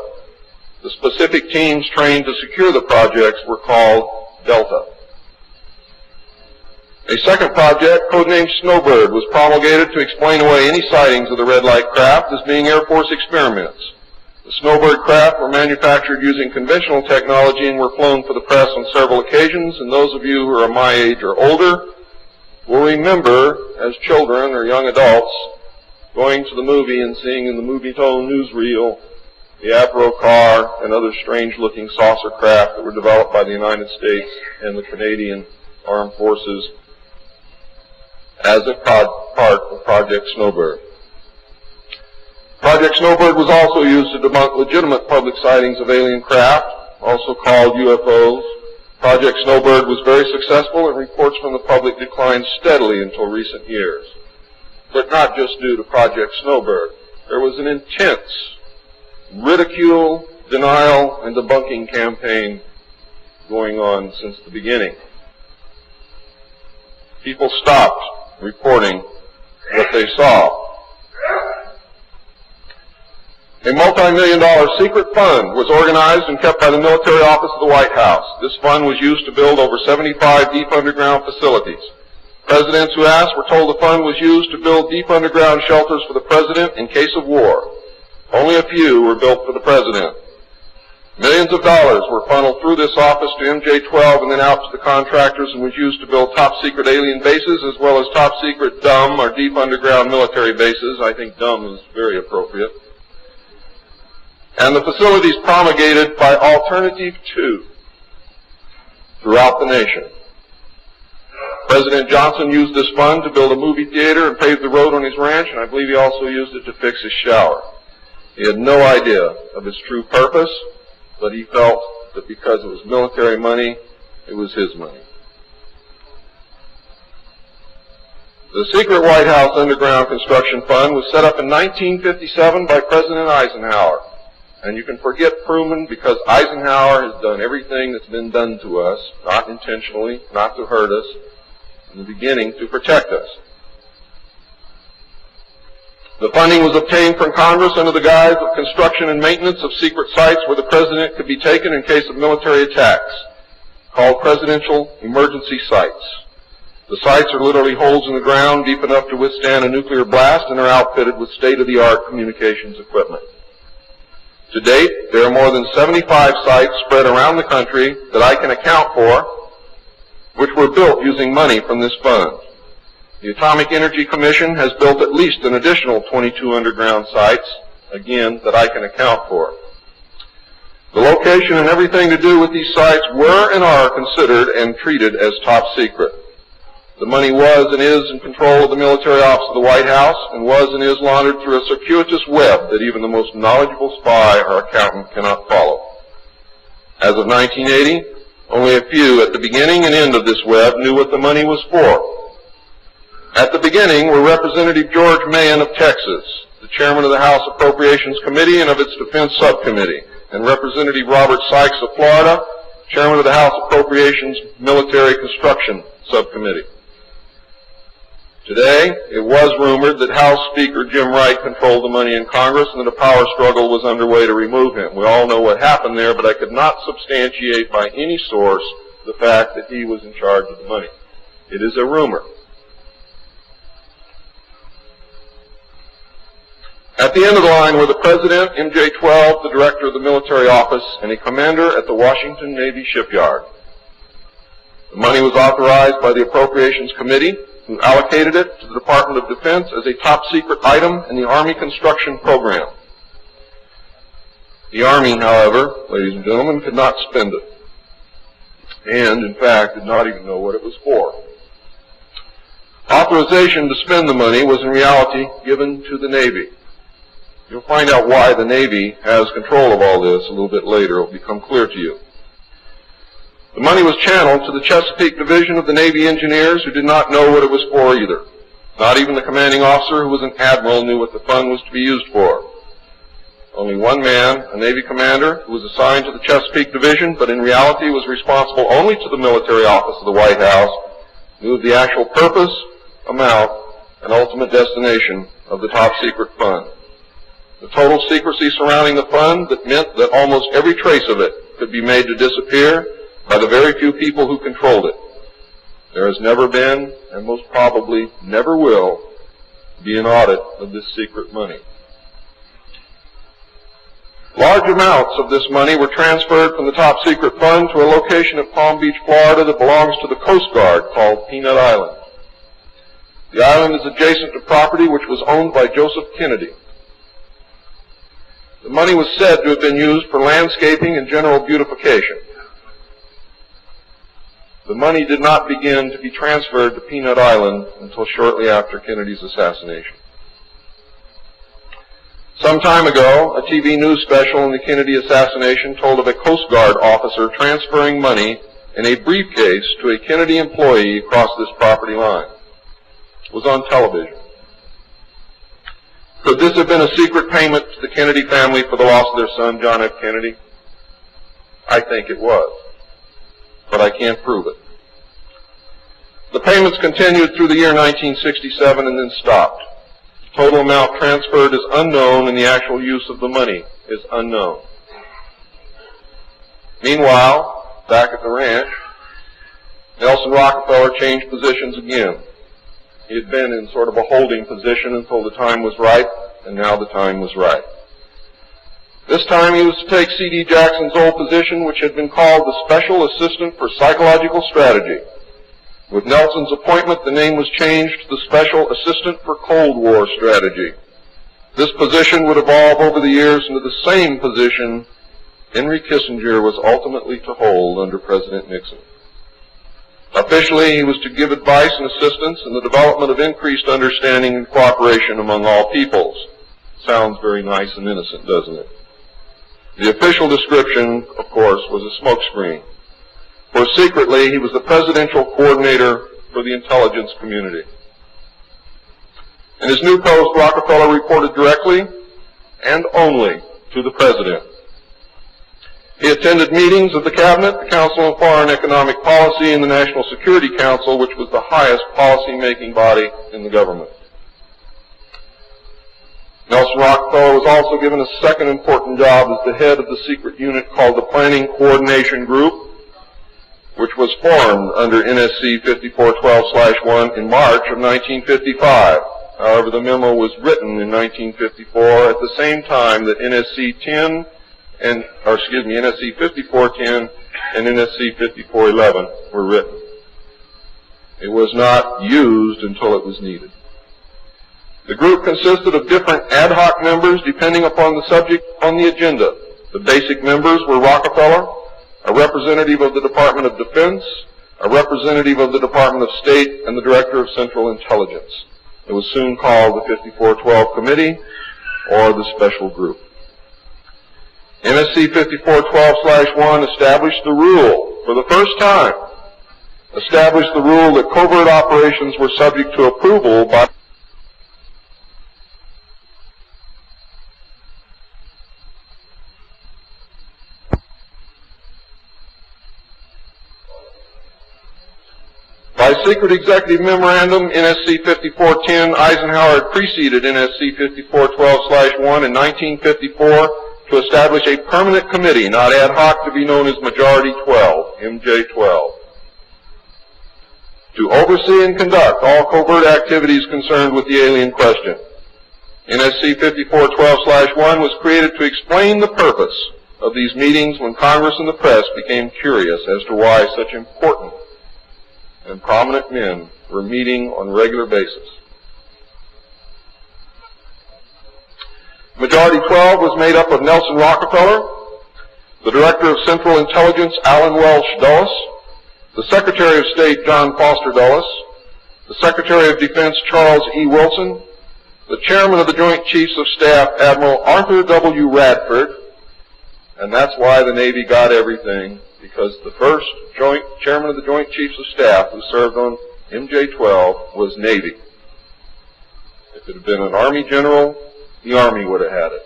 The specific teams trained to secure the projects were called Delta. A second project, codenamed Snowbird, was promulgated to explain away any sightings of the red light craft as being Air Force experiments. The Snowbird craft were manufactured using conventional technology and were flown for the press on several occasions, and those of you who are my age or older will remember, as children or young adults, going to the movie and seeing in the Movie-Tone newsreel the Avro car and other strange-looking saucer craft that were developed by the United States and the Canadian Armed Forces as a part of Project Snowbird. Project Snowbird was also used to debunk legitimate public sightings of alien craft, also called UFOs. Project Snowbird was very successful, and reports from the public declined steadily until recent years. But not just due to Project Snowbird. There was an intense ridicule, denial, and debunking campaign going on since the beginning. People stopped reporting what they saw. A multi-million-dollar secret fund was organized and kept by the military office of the White House. This fund was used to build over 75 deep underground facilities. Presidents who asked were told the fund was used to build deep underground shelters for the president in case of war. Only a few were built for the president. Millions of dollars were funneled through this office to MJ-12 and then out to the contractors, and was used to build top-secret alien bases as well as top-secret dumb or deep underground military bases. I think dumb is very appropriate. And the facilities promulgated by Alternative 2 throughout the nation. President Johnson used this fund to build a movie theater and pave the road on his ranch, and I believe he also used it to fix his shower. He had no idea of its true purpose, but he felt that because it was military money, it was his money. The secret White House Underground Construction Fund was set up in 1957 by President Eisenhower. And you can forget Truman because Eisenhower has done everything that's been done to us, not intentionally, not to hurt us, in the beginning to protect us. The funding was obtained from Congress under the guise of construction and maintenance of secret sites where the President could be taken in case of military attacks, called presidential emergency sites. The sites are literally holes in the ground deep enough to withstand a nuclear blast and are outfitted with state-of-the-art communications equipment. To date, there are more than 75 sites spread around the country that I can account for, which were built using money from this fund. The Atomic Energy Commission has built at least an additional 22 underground sites, again, that I can account for. The location and everything to do with these sites were and are considered and treated as top secret. The money was and is in control of the military office of the White House and was and is laundered through a circuitous web that even the most knowledgeable spy or accountant cannot follow. As of 1980, only a few at the beginning and end of this web knew what the money was for. At the beginning were Representative George Mahan of Texas, the chairman of the House Appropriations Committee and of its Defense Subcommittee, and Representative Robert Sykes of Florida, chairman of the House Appropriations Military Construction Subcommittee. Today, it was rumored that House Speaker Jim Wright controlled the money in Congress and that a power struggle was underway to remove him. We all know what happened there, but I could not substantiate by any source the fact that he was in charge of the money. It is a rumor. At the end of the line were the President, MJ-12, the Director of the Military Office, and a Commander at the Washington Navy Shipyard. The money was authorized by the Appropriations Committee, who allocated it to the Department of Defense as a top-secret item in the Army construction program. The Army, however, ladies and gentlemen, could not spend it, and, in fact, did not even know what it was for. Authorization to spend the money was in reality given to the Navy. You'll find out why the Navy has control of all this a little bit later. It will become clear to you. The money was channeled to the Chesapeake Division of the Navy Engineers, who did not know what it was for either. Not even the commanding officer, who was an admiral, knew what the fund was to be used for. Only one man, a Navy commander, who was assigned to the Chesapeake Division, but in reality was responsible only to the military office of the White House, knew of the actual purpose, amount, and ultimate destination of the top-secret fund. The total secrecy surrounding the fund that meant that almost every trace of it could be made to disappear by the very few people who controlled it. There has never been, and most probably never will, be an audit of this secret money. Large amounts of this money were transferred from the top secret fund to a location at Palm Beach, Florida that belongs to the Coast Guard called Peanut Island. The island is adjacent to property which was owned by Joseph Kennedy. The money was said to have been used for landscaping and general beautification. The money did not begin to be transferred to Peanut Island until shortly after Kennedy's assassination. Some time ago, a TV news special on the Kennedy assassination told of a Coast Guard officer transferring money in a briefcase to a Kennedy employee across this property line. It was on television. Could this have been a secret payment to the Kennedy family for the loss of their son, John F. Kennedy? I think it was, but I can't prove it. The payments continued through the year 1967 and then stopped. The total amount transferred is unknown and the actual use of the money is unknown. Meanwhile, back at the ranch, Nelson Rockefeller changed positions again. He had been in sort of a holding position until the time was right, and now the time was right. This time he was to take C.D. Jackson's old position, which had been called the Special Assistant for Psychological Strategy. With Nelson's appointment, the name was changed to the Special Assistant for Cold War Strategy. This position would evolve over the years into the same position Henry Kissinger was ultimately to hold under President Nixon. Officially, he was to give advice and assistance in the development of increased understanding and cooperation among all peoples. Sounds very nice and innocent, doesn't it? The official description, of course, was a smokescreen. For secretly, he was the presidential coordinator for the intelligence community. In his new post, Rockefeller reported directly and only to the President. He attended meetings of the Cabinet, the Council on Foreign Economic Policy, and the National Security Council, which was the highest policy-making body in the government. Nelson Rockefeller was also given a second important job as the head of the secret unit called the Planning Coordination Group, which was formed under NSC 5412/1 in March of 1955. However, the memo was written in 1954 at the same time that NSC 5410 and NSC 5411 were written. It was not used until it was needed. The group consisted of different ad hoc members depending upon the subject on the agenda. The basic members were Rockefeller, a representative of the Department of Defense, a representative of the Department of State, and the Director of Central Intelligence. It was soon called the 5412 Committee or the Special Group. NSC 5412/1 established the rule, for the first time, established the rule that covert operations were subject to approval by secret executive memorandum, NSC 5410. Eisenhower had preceded NSC 5412/1 in 1954 to establish a permanent committee, not ad hoc, to be known as Majority 12, MJ12, to oversee and conduct all covert activities concerned with the alien question. NSC 5412/1 was created to explain the purpose of these meetings when Congress and the press became curious as to why such important and prominent men were meeting on a regular basis. Majority 12 was made up of Nelson Rockefeller, the Director of Central Intelligence, Allen Welsh Dulles, the Secretary of State, John Foster Dulles, the Secretary of Defense, Charles E. Wilson, the Chairman of the Joint Chiefs of Staff, Admiral Arthur W. Radford, and that's why the Navy got everything, because the first Chairman of the Joint Chiefs of Staff who served on MJ-12 was Navy. If it had been an Army general, the Army would have had it.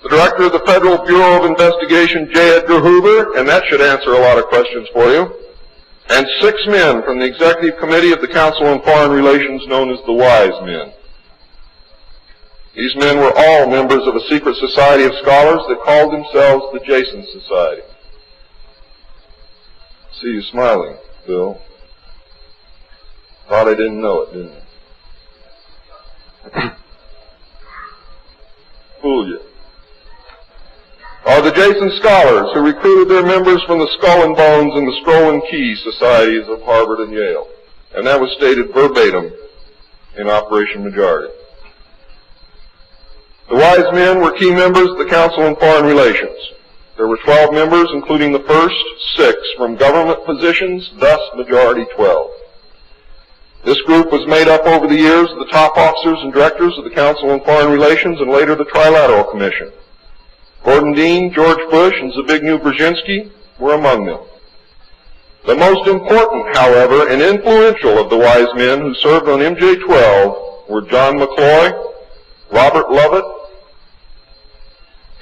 The Director of the Federal Bureau of Investigation, J. Edgar Hoover, and that should answer a lot of questions for you, and 6 men from the Executive Committee of the Council on Foreign Relations known as the Wise Men. These men were all members of a secret society of scholars that called themselves the Jason Society. I see you smiling, Bill. Thought I didn't know it, didn't you? Fool you. Are the Jason Scholars who recruited their members from the Skull and Bones and the Scroll and Key societies of Harvard and Yale. And that was stated verbatim in Operation Majority. The Wise Men were key members of the Council on Foreign Relations. There were 12 members, including the first 6 from government positions, thus Majority 12. This group was made up over the years of the top officers and directors of the Council on Foreign Relations and later the Trilateral Commission. Gordon Dean, George Bush, and Zbigniew Brzezinski were among them. The most important, however, and influential of the Wise Men who served on MJ-12 were John McCloy, Robert Lovett,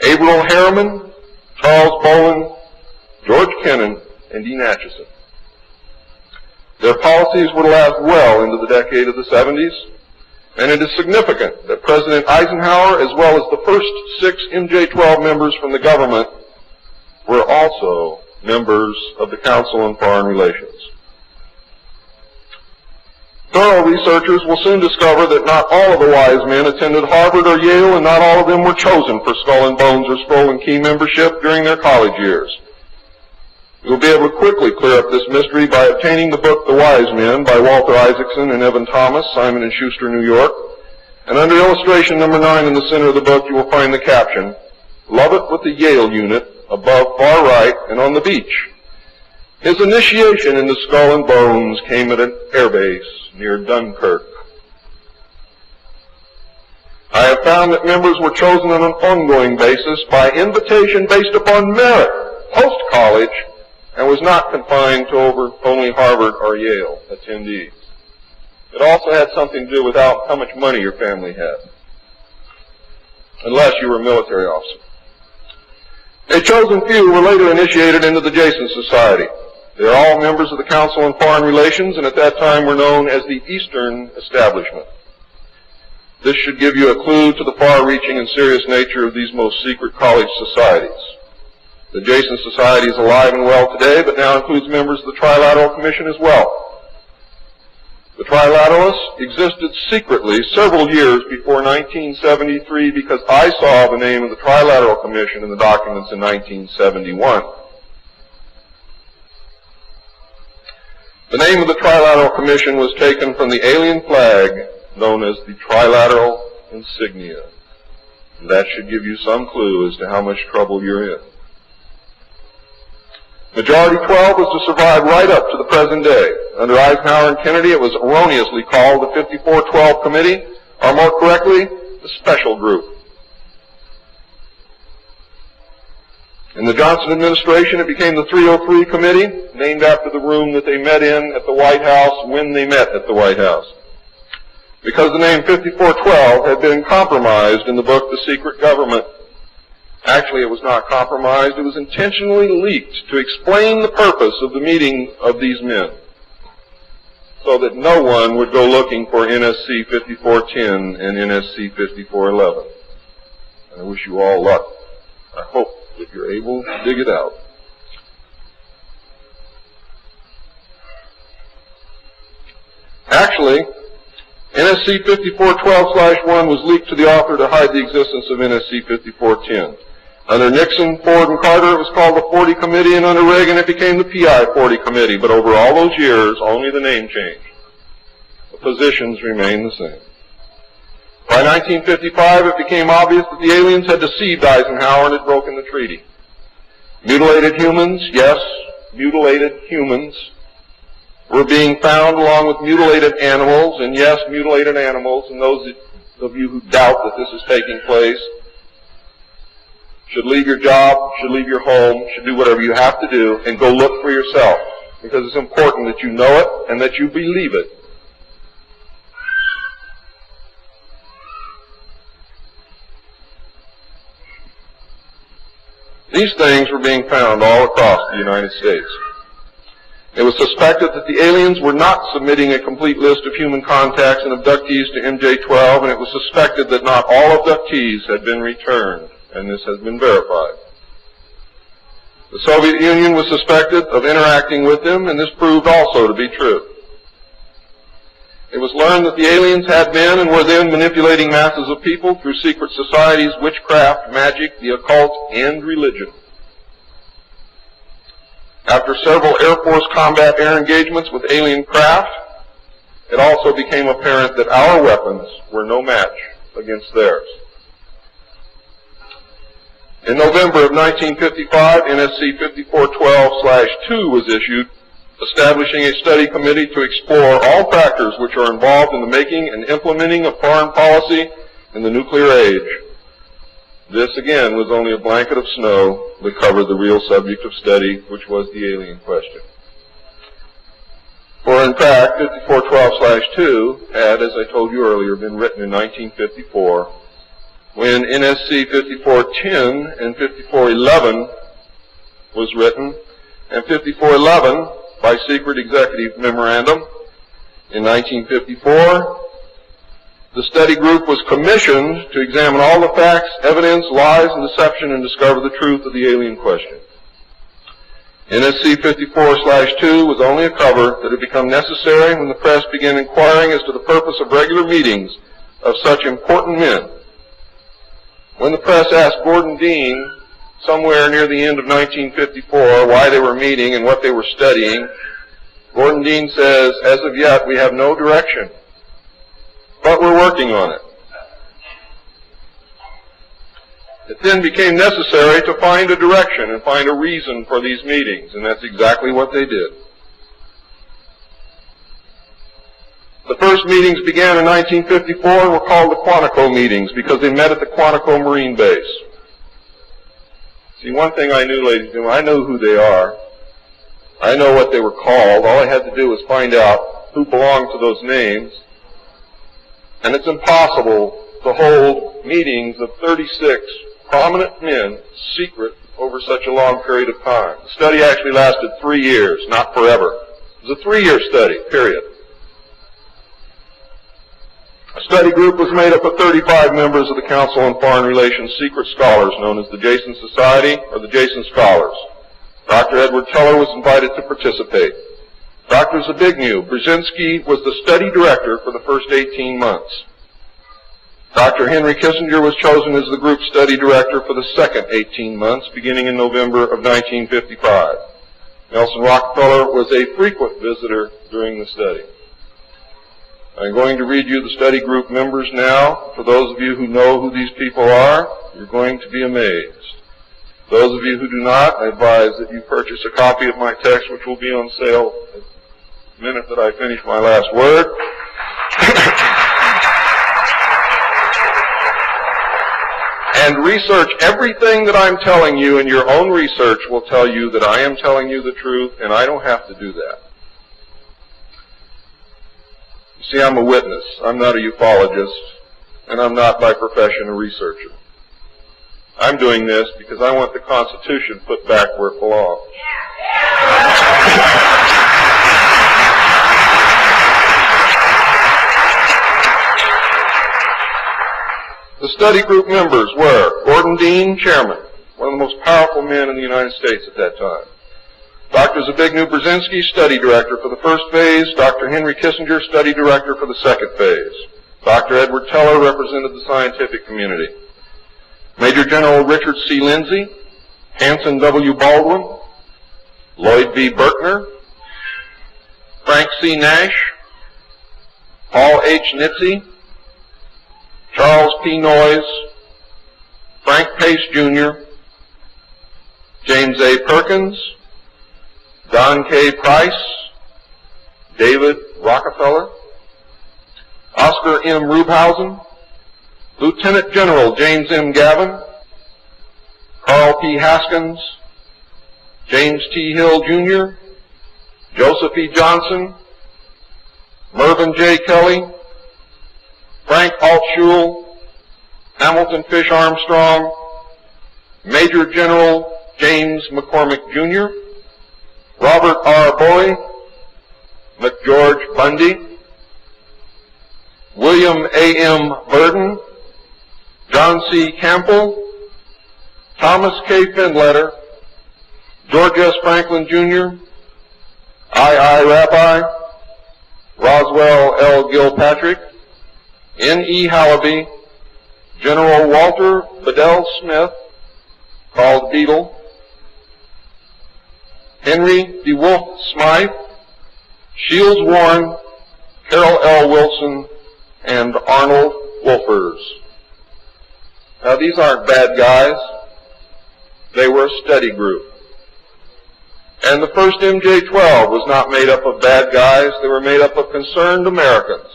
Averell Harriman, Charles Bowen, George Kennan, and Dean Acheson. Their policies would last well into the decade of the 70s, and it is significant that President Eisenhower, as well as the first 6 MJ-12 members from the government, were also members of the Council on Foreign Relations. Thorough researchers will soon discover that not all of the Wise Men attended Harvard or Yale, and not all of them were chosen for Skull and Bones or Scroll and Key membership during their college years. You'll be able to quickly clear up this mystery by obtaining the book The Wise Men by Walter Isaacson and Evan Thomas, Simon & Schuster, New York. And under illustration number 9 in the center of the book, you will find the caption, "Lovett with the Yale Unit, above far right and on the beach. His initiation into Skull and Bones came at an airbase near Dunkirk." I have found that members were chosen on an ongoing basis by invitation based upon merit, post-college, and was not confined to only Harvard or Yale attendees. It also had something to do with how much money your family had, unless you were a military officer. A chosen few were later initiated into the Jason Society. They are all members of the Council on Foreign Relations, and at that time were known as the Eastern Establishment. This should give you a clue to the far-reaching and serious nature of these most secret college societies. The Jason Society is alive and well today, but now includes members of the Trilateral Commission as well. The Trilateralists existed secretly several years before 1973 because I saw the name of the Trilateral Commission in the documents in 1971. The name of the Trilateral Commission was taken from the alien flag known as the Trilateral Insignia. And that should give you some clue as to how much trouble you're in. Majority 12 was to survive right up to the present day. Under Eisenhower and Kennedy, it was erroneously called the 5412 Committee, or more correctly, the Special Group. In the Johnson administration, it became the 303 Committee, named after the room that they met in at the White House when they met at the White House. Because the name 5412 had been compromised in the book The Secret Government. Actually, it was not compromised. It was intentionally leaked to explain the purpose of the meeting of these men, so that no one would go looking for NSC 5410 and NSC 5411. And I wish you all luck. I hope that you're able to dig it out. Actually, NSC 5412/1 was leaked to the author to hide the existence of NSC 5410. Under Nixon, Ford, and Carter, it was called the 40 Committee, and under Reagan, it became the PI 40 Committee. But over all those years, only the name changed. The positions remained the same. By 1955, it became obvious that the aliens had deceived Eisenhower and had broken the treaty. Mutilated humans, yes, mutilated humans, were being found along with mutilated animals, and yes, mutilated animals, and those of you who doubt that this is taking place should leave your job, should leave your home, should do whatever you have to do, and go look for yourself, because it's important that you know it and that you believe it. These things were being found all across the United States. It was suspected that the aliens were not submitting a complete list of human contacts and abductees to MJ-12, and it was suspected that not all abductees had been returned, and this has been verified. The Soviet Union was suspected of interacting with them, and this proved also to be true. It was learned that the aliens had been and were then manipulating masses of people through secret societies, witchcraft, magic, the occult, and religion. After several Air Force combat air engagements with alien craft, it also became apparent that our weapons were no match against theirs. In November of 1955, NSC 5412/2 was issued, establishing a study committee to explore all factors which are involved in the making and implementing of foreign policy in the nuclear age. This, again, was only a blanket of snow that covered the real subject of study, which was the alien question. For, in fact, 5412/2 had, as I told you earlier, been written in 1954, when NSC 5410 and 5411 was written, and 5411, by secret executive memorandum, in 1954, the study group was commissioned to examine all the facts, evidence, lies, and deception and discover the truth of the alien question. NSC 54/2 was only a cover that had become necessary when the press began inquiring as to the purpose of regular meetings of such important men. When the press asked Gordon Dean, somewhere near the end of 1954, why they were meeting and what they were studying, Gordon Dean says, "As of yet, we have no direction, but we're working on it." It then became necessary to find a direction and find a reason for these meetings, and that's exactly what they did. The first meetings began in 1954 and were called the Quantico meetings because they met at the Quantico Marine Base. See, one thing I knew, ladies and gentlemen, I know who they are. I know what they were called. All I had to do was find out who belonged to those names, and it's impossible to hold meetings of 36 prominent men secret over such a long period of time. The study actually lasted 3 years, not forever. It was a 3-year study, period. A study group was made up of 35 members of the Council on Foreign Relations secret scholars known as the Jason Society or the Jason Scholars. Dr. Edward Teller was invited to participate. Dr. Zbigniew Brzezinski was the study director for the first 18 months. Dr. Henry Kissinger was chosen as the group study director for the second 18 months, beginning in November of 1955. Nelson Rockefeller was a frequent visitor during the study. I'm going to read you the study group members now. For those of you who know who these people are, you're going to be amazed. Those of you who do not, I advise that you purchase a copy of my text, which will be on sale the minute that I finish my last word. And research everything that I'm telling you, and your own research will tell you that I am telling you the truth, and I don't have to do that. You see, I'm a witness. I'm not a ufologist, and I'm not by profession a researcher. I'm doing this because I want the Constitution put back where it belongs. The study group members were Gordon Dean, chairman, one of the most powerful men in the United States at that time. Dr. Zbigniew Brzezinski, study director for the first phase. Dr. Henry Kissinger, study director for the second phase. Dr. Edward Teller represented the scientific community. Major General Richard C. Lindsay, Hanson W. Baldwin, Lloyd V. Berkner, Frank C. Nash, Paul H. Nitze, Charles P. Noyes, Frank Pace Jr., James A. Perkins, Don K. Price, David Rockefeller, Oscar M. Rubhausen, Lieutenant General James M. Gavin, Carl P. Haskins, James T. Hill Jr., Joseph E. Johnson, Mervyn J. Kelly, Frank Altschul, Hamilton Fish Armstrong, Major General James McCormick Jr., Robert R. Bowie, McGeorge Bundy, William A. M. Burden, John C. Campbell, Thomas K. Findletter, George S. Franklin Jr., I. Rabbi, Roswell L. Gilpatrick, N. E. Hallaby, General Walter Bedell Smith, called Beadle, Henry DeWolf Smythe, Shields Warren, Carol L. Wilson, and Arnold Wolfers. Now, these aren't bad guys. They were a study group. And the first MJ-12 was not made up of bad guys. They were made up of concerned Americans.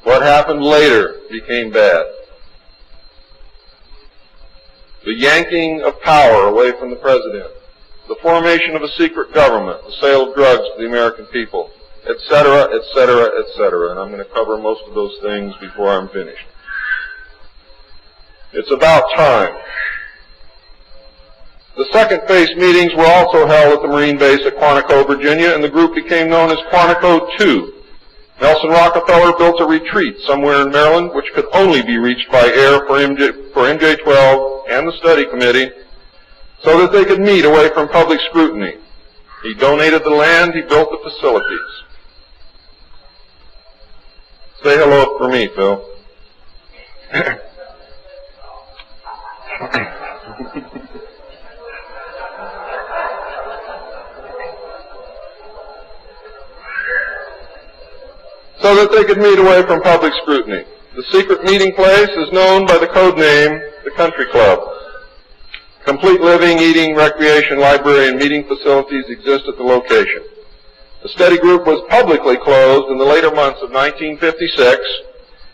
What happened later became bad. The yanking of power away from the president, the formation of a secret government, the sale of drugs to the American people, etc., etc., etc. And I'm going to cover most of those things before I'm finished. It's about time. The second phase meetings were also held at the Marine base at Quantico, Virginia, and the group became known as Quantico II. Nelson Rockefeller built a retreat somewhere in Maryland which could only be reached by air for MJ-12 and the study committee so that they could meet away from public scrutiny. He donated the land, he built the facilities. Say hello for me, Phil. So that they could meet away from public scrutiny. The secret meeting place is known by the code name, the Country Club. Complete living, eating, recreation, library, and meeting facilities exist at the location. The study group was publicly closed in the later months of 1956,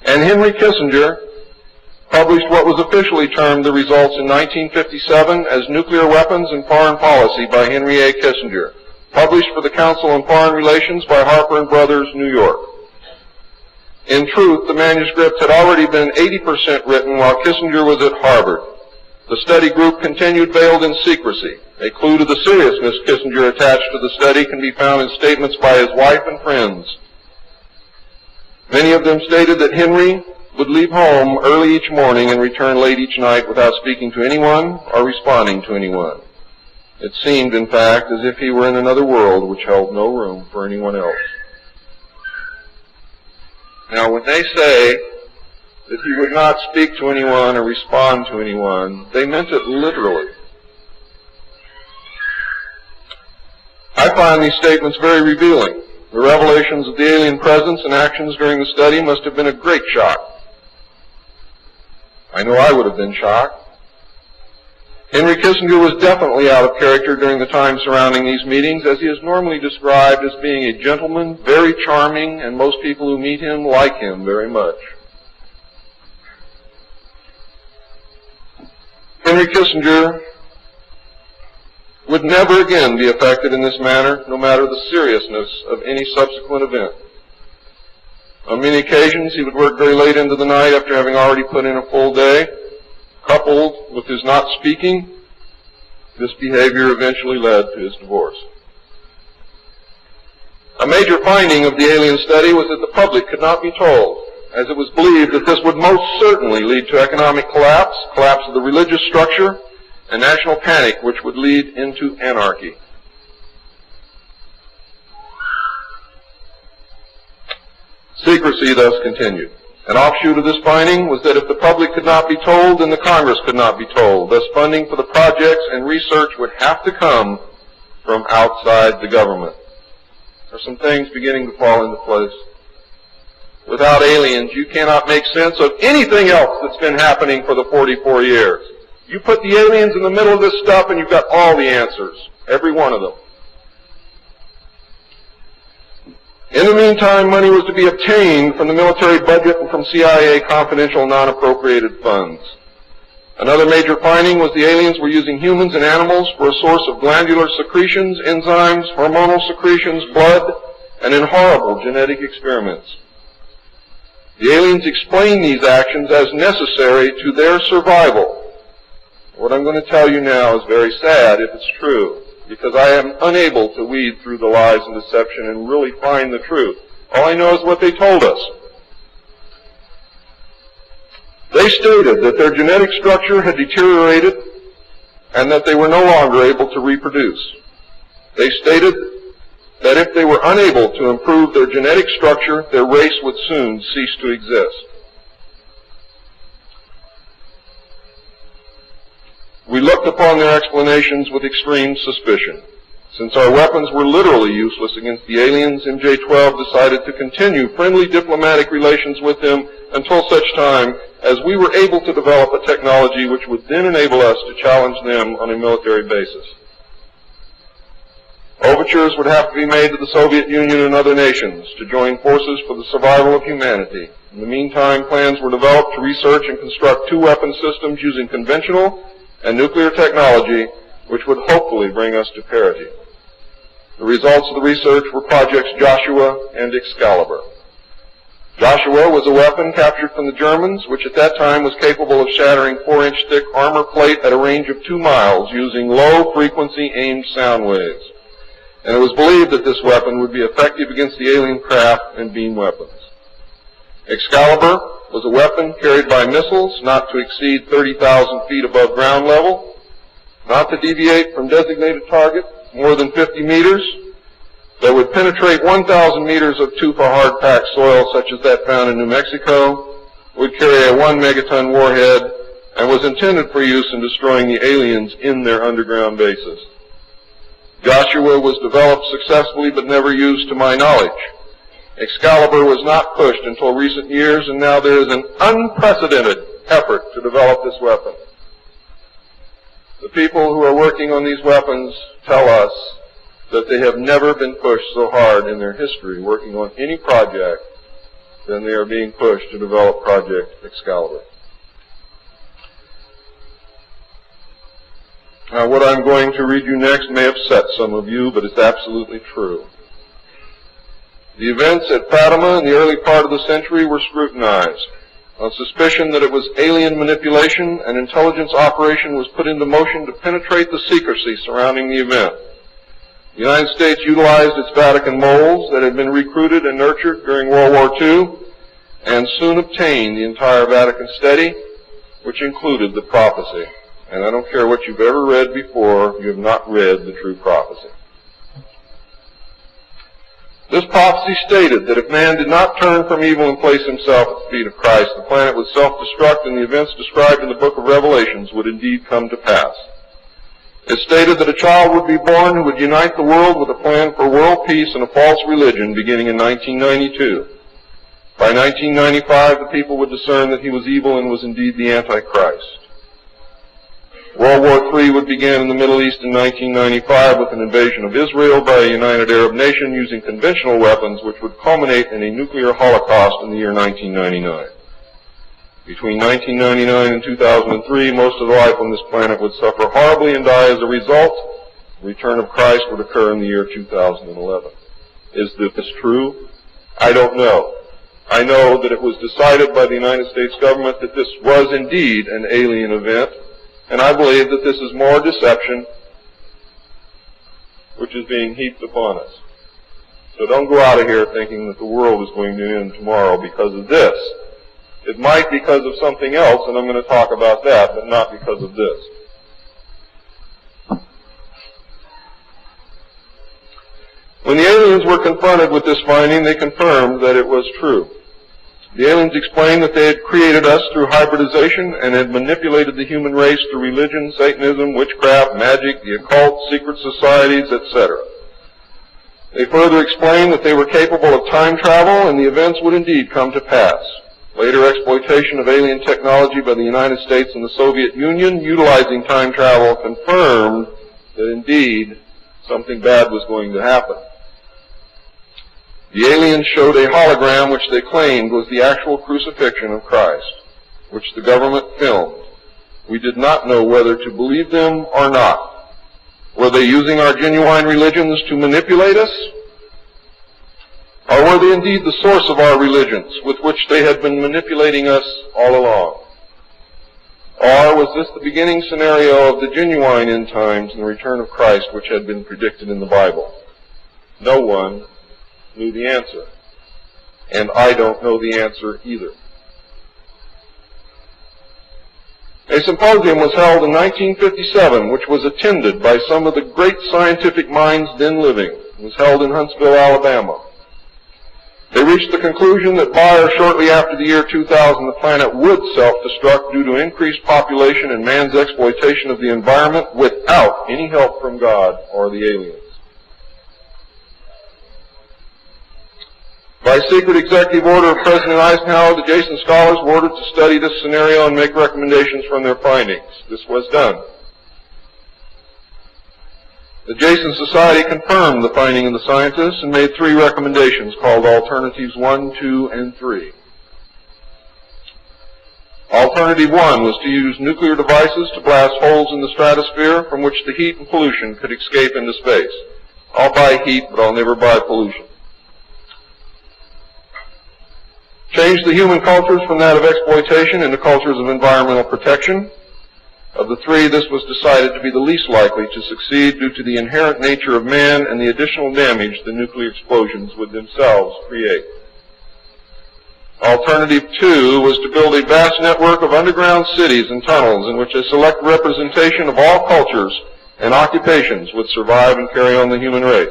and Henry Kissinger published what was officially termed the results in 1957 as Nuclear Weapons and Foreign Policy by Henry A. Kissinger, published for the Council on Foreign Relations by Harper & Brothers, New York. In truth, the manuscript had already been 80% written while Kissinger was at Harvard. The study group continued veiled in secrecy. A clue to the seriousness Kissinger attached to the study can be found in statements by his wife and friends. Many of them stated that Henry would leave home early each morning and return late each night without speaking to anyone or responding to anyone. It seemed, in fact, as if he were in another world which held no room for anyone else. Now, when they say that he would not speak to anyone or respond to anyone, they meant it literally. I find these statements very revealing. The revelations of the alien presence and actions during the study must have been a great shock. I know I would have been shocked. Henry Kissinger was definitely out of character during the time surrounding these meetings, as he is normally described as being a gentleman, very charming, and most people who meet him like him very much. Henry Kissinger would never again be affected in this manner, no matter the seriousness of any subsequent event. On many occasions, he would work very late into the night after having already put in a full day. Coupled with his not speaking, this behavior eventually led to his divorce. A major finding of the alien study was that the public could not be told, as it was believed that this would most certainly lead to economic collapse, collapse of the religious structure, and national panic, which would lead into anarchy. Secrecy thus continued. An offshoot of this finding was that if the public could not be told, then the Congress could not be told. Thus, funding for the projects and research would have to come from outside the government. There are some things beginning to fall into place. Without aliens, you cannot make sense of anything else that's been happening for the 44 years. You put the aliens in the middle of this stuff and you've got all the answers, every one of them. In the meantime, money was to be obtained from the military budget and from CIA confidential non-appropriated funds. Another major finding was the aliens were using humans and animals for a source of glandular secretions, enzymes, hormonal secretions, blood, and in horrible genetic experiments. The aliens explained these actions as necessary to their survival. What I'm going to tell you now is very sad if it's true, because I am unable to weed through the lies and deception and really find the truth. All I know is what they told us. They stated that their genetic structure had deteriorated and that they were no longer able to reproduce. They stated that if they were unable to improve their genetic structure, their race would soon cease to exist. We looked upon their explanations with extreme suspicion. Since our weapons were literally useless against the aliens, MJ-12 decided to continue friendly diplomatic relations with them until such time as we were able to develop a technology which would then enable us to challenge them on a military basis. Overtures would have to be made to the Soviet Union and other nations to join forces for the survival of humanity. In the meantime, plans were developed to research and construct two weapon systems using conventional and nuclear technology, which would hopefully bring us to parity. The results of the research were projects Joshua and Excalibur. Joshua was a weapon captured from the Germans, which at that time was capable of shattering 4-inch thick armor plate at a range of 2 miles using low-frequency aimed sound waves. And it was believed that this weapon would be effective against the alien craft and beam weapons. Excalibur was a weapon carried by missiles not to exceed 30,000 feet above ground level, not to deviate from designated target more than 50 meters, that would penetrate 1,000 meters of tufa hard-packed soil such as that found in New Mexico, would carry a 1 megaton warhead, and was intended for use in destroying the aliens in their underground bases. Joshua was developed successfully but never used to my knowledge. Excalibur was not pushed until recent years, and now there is an unprecedented effort to develop this weapon. The people who are working on these weapons tell us that they have never been pushed so hard in their history working on any project than they are being pushed to develop Project Excalibur. Now, what I'm going to read you next may upset some of you, but it's absolutely true. The events at Fatima in the early part of the century were scrutinized. On suspicion that it was alien manipulation, an intelligence operation was put into motion to penetrate the secrecy surrounding the event. The United States utilized its Vatican moles that had been recruited and nurtured during World War II and soon obtained the entire Vatican study, which included the prophecy. And I don't care what you've ever read before, you have not read the true prophecy. This prophecy stated that if man did not turn from evil and place himself at the feet of Christ, the planet would self-destruct and the events described in the book of Revelations would indeed come to pass. It stated that a child would be born who would unite the world with a plan for world peace and a false religion beginning in 1992. By 1995, the people would discern that he was evil and was indeed the Antichrist. World War III would begin in the Middle East in 1995 with an invasion of Israel by a united Arab nation using conventional weapons, which would culminate in a nuclear holocaust in the year 1999. Between 1999 and 2003, most of the life on this planet would suffer horribly and die as a result. The return of Christ would occur in the year 2011. Is this true? I don't know. I know that it was decided by the United States government that this was indeed an alien event, and I believe that this is more deception which is being heaped upon us. So don't go out of here thinking that the world is going to end tomorrow because of this. It might because of something else, and I'm going to talk about that, but not because of this. When the aliens were confronted with this finding, they confirmed that it was true. The aliens explained that they had created us through hybridization and had manipulated the human race through religion, Satanism, witchcraft, magic, the occult, secret societies, etc. They further explained that they were capable of time travel and the events would indeed come to pass. Later exploitation of alien technology by the United States and the Soviet Union utilizing time travel confirmed that indeed something bad was going to happen. The aliens showed a hologram which they claimed was the actual crucifixion of Christ, which the government filmed. We did not know whether to believe them or not. Were they using our genuine religions to manipulate us? Or were they indeed the source of our religions, with which they had been manipulating us all along? Or was this the beginning scenario of the genuine end times and the return of Christ, which had been predicted in the Bible? No one knew the answer. And I don't know the answer either. A symposium was held in 1957, which was attended by some of the great scientific minds then living. It was held in Huntsville, Alabama. They reached the conclusion that by or shortly after the year 2000, the planet would self-destruct due to increased population and man's exploitation of the environment without any help from God or the aliens. By secret executive order of President Eisenhower, the Jason scholars were ordered to study this scenario and make recommendations from their findings. This was done. The Jason Society confirmed the finding of the scientists and made 3 recommendations called Alternatives 1, 2, and 3. Alternative 1 was to use nuclear devices to blast holes in the stratosphere from which the heat and pollution could escape into space. I'll buy heat, but I'll never buy pollution. Change the human cultures from that of exploitation into cultures of environmental protection. Of the 3, this was decided to be the least likely to succeed due to the inherent nature of man and the additional damage the nuclear explosions would themselves create. Alternative 2 was to build a vast network of underground cities and tunnels in which a select representation of all cultures and occupations would survive and carry on the human race.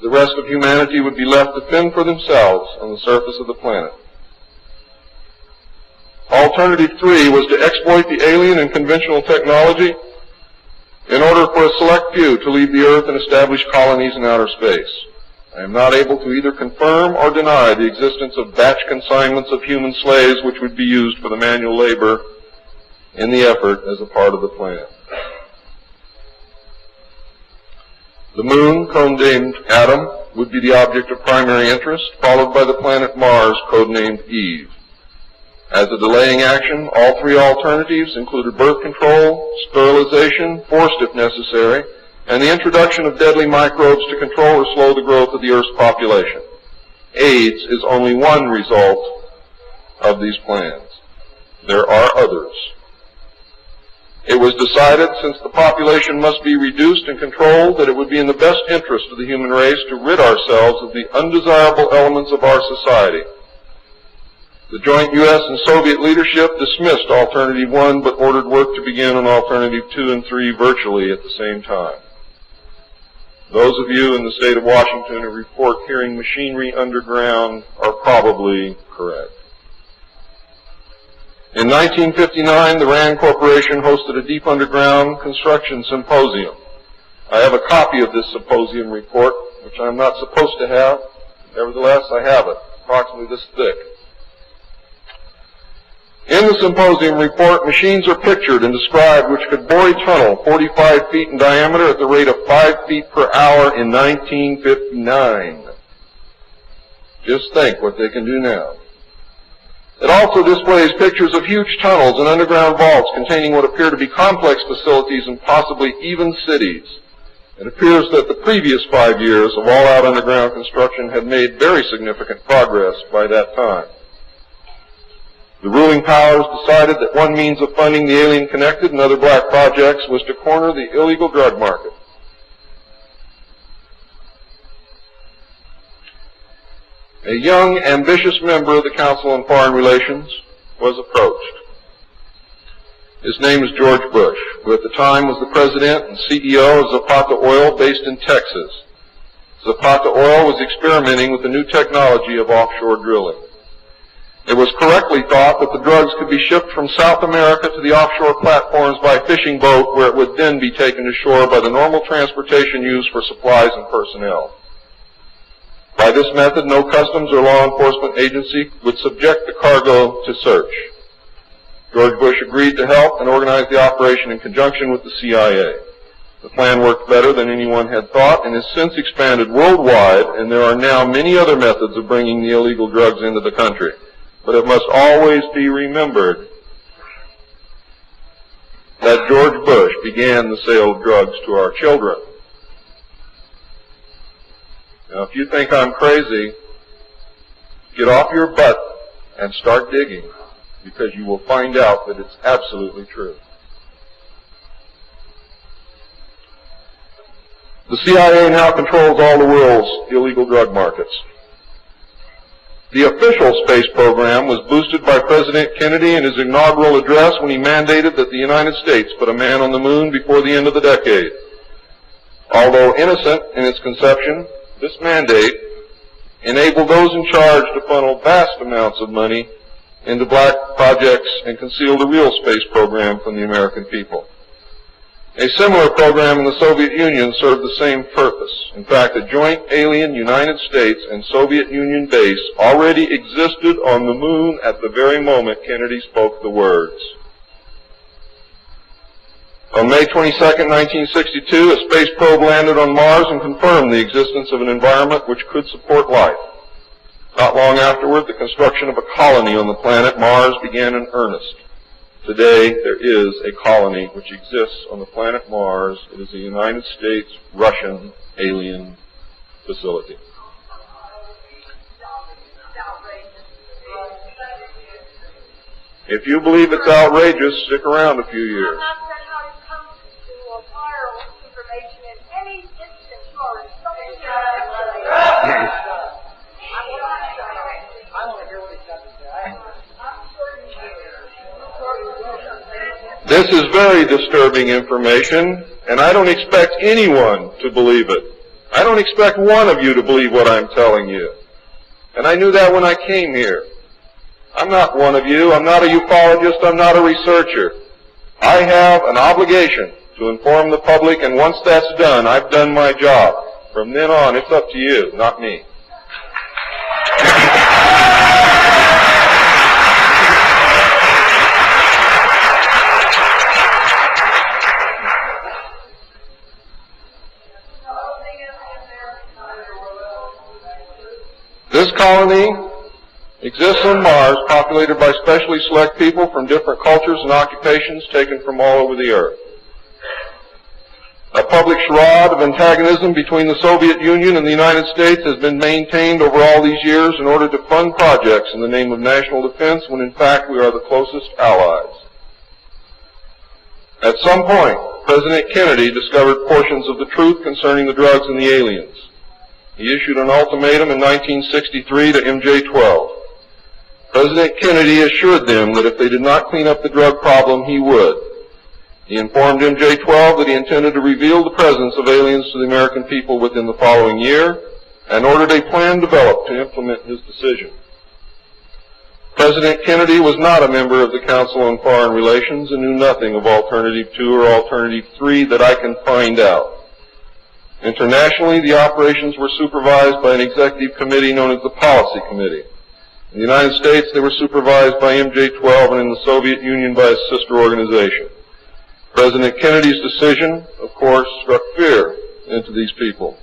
The rest of humanity would be left to fend for themselves on the surface of the planet. Alternative 3 was to exploit the alien and conventional technology in order for a select few to leave the earth and establish colonies in outer space. I am not able to either confirm or deny the existence of batch consignments of human slaves which would be used for the manual labor in the effort as a part of the plan. The moon, codenamed Adam, would be the object of primary interest, followed by the planet Mars, codenamed Eve. As a delaying action, all 3 alternatives included birth control, sterilization, forced if necessary, and the introduction of deadly microbes to control or slow the growth of the Earth's population. AIDS is only one result of these plans. There are others. It was decided, since the population must be reduced and controlled, that it would be in the best interest of the human race to rid ourselves of the undesirable elements of our society. The joint U.S. and Soviet leadership dismissed Alternative 1, but ordered work to begin on Alternative 2 and 3 virtually at the same time. Those of you in the state of Washington who report hearing machinery underground are probably correct. In 1959, the RAND Corporation hosted a deep underground construction symposium. I have a copy of this symposium report, which I'm not supposed to have. Nevertheless, I have it, approximately this thick. In the symposium report, machines are pictured and described which could bore a tunnel 45 feet in diameter at the rate of 5 feet per hour in 1959. Just think what they can do now. It also displays pictures of huge tunnels and underground vaults containing what appear to be complex facilities and possibly even cities. It appears that the previous 5 years of all-out underground construction had made very significant progress by that time. The ruling powers decided that one means of funding the alien-connected and other black projects was to corner the illegal drug market. A young, ambitious member of the Council on Foreign Relations was approached. His name is George Bush, who at the time was the president and CEO of Zapata Oil based in Texas. Zapata Oil was experimenting with the new technology of offshore drilling. It was correctly thought that the drugs could be shipped from South America to the offshore platforms by fishing boat, where it would then be taken to shore by the normal transportation used for supplies and personnel. By this method, no customs or law enforcement agency would subject the cargo to search. George Bush agreed to help and organize the operation in conjunction with the CIA. The plan worked better than anyone had thought and has since expanded worldwide, and there are now many other methods of bringing the illegal drugs into the country. But it must always be remembered that George Bush began the sale of drugs to our children. Now, if you think I'm crazy, get off your butt and start digging, because you will find out that it's absolutely true. The CIA now controls all the world's illegal drug markets. The official space program was boosted by President Kennedy in his inaugural address when he mandated that the United States put a man on the moon before the end of the decade. Although innocent in its conception, this mandate enabled those in charge to funnel vast amounts of money into black projects and conceal the real space program from the American people. A similar program in the Soviet Union served the same purpose. In fact, a joint alien United States and Soviet Union base already existed on the moon at the very moment Kennedy spoke the words. On May 22, 1962, a space probe landed on Mars and confirmed the existence of an environment which could support life. Not long afterward, the construction of a colony on the planet Mars began in earnest. Today, there is a colony which exists on the planet Mars. It is a United States-Russian alien facility. If you believe it's outrageous, stick around a few years. This is very disturbing information, and I don't expect anyone to believe it. I don't expect one of you to believe what I'm telling you. And I knew that when I came here. I'm not one of you. I'm not a ufologist. I'm not a researcher. I have an obligation to inform the public, and once that's done, I've done my job. From then on, it's up to you, not me. This colony exists on Mars, populated by specially select people from different cultures and occupations taken from all over the earth. A public public charade of antagonism between the Soviet Union and the United States has been maintained over all these years in order to fund projects in the name of national defense when in fact we are the closest allies. At some point, President Kennedy discovered portions of the truth concerning the drugs and the aliens. He issued an ultimatum in 1963 to MJ-12. President Kennedy assured them that if they did not clean up the drug problem, he would. He informed MJ-12 that he intended to reveal the presence of aliens to the American people within the following year and ordered a plan developed to implement his decision. President Kennedy was not a member of the Council on Foreign Relations and knew nothing of Alternative 2 or Alternative 3 that I can find out. Internationally, the operations were supervised by an executive committee known as the Policy Committee. In the United States, they were supervised by MJ-12 and in the Soviet Union by its sister organization. President Kennedy's decision, of course, struck fear into these people.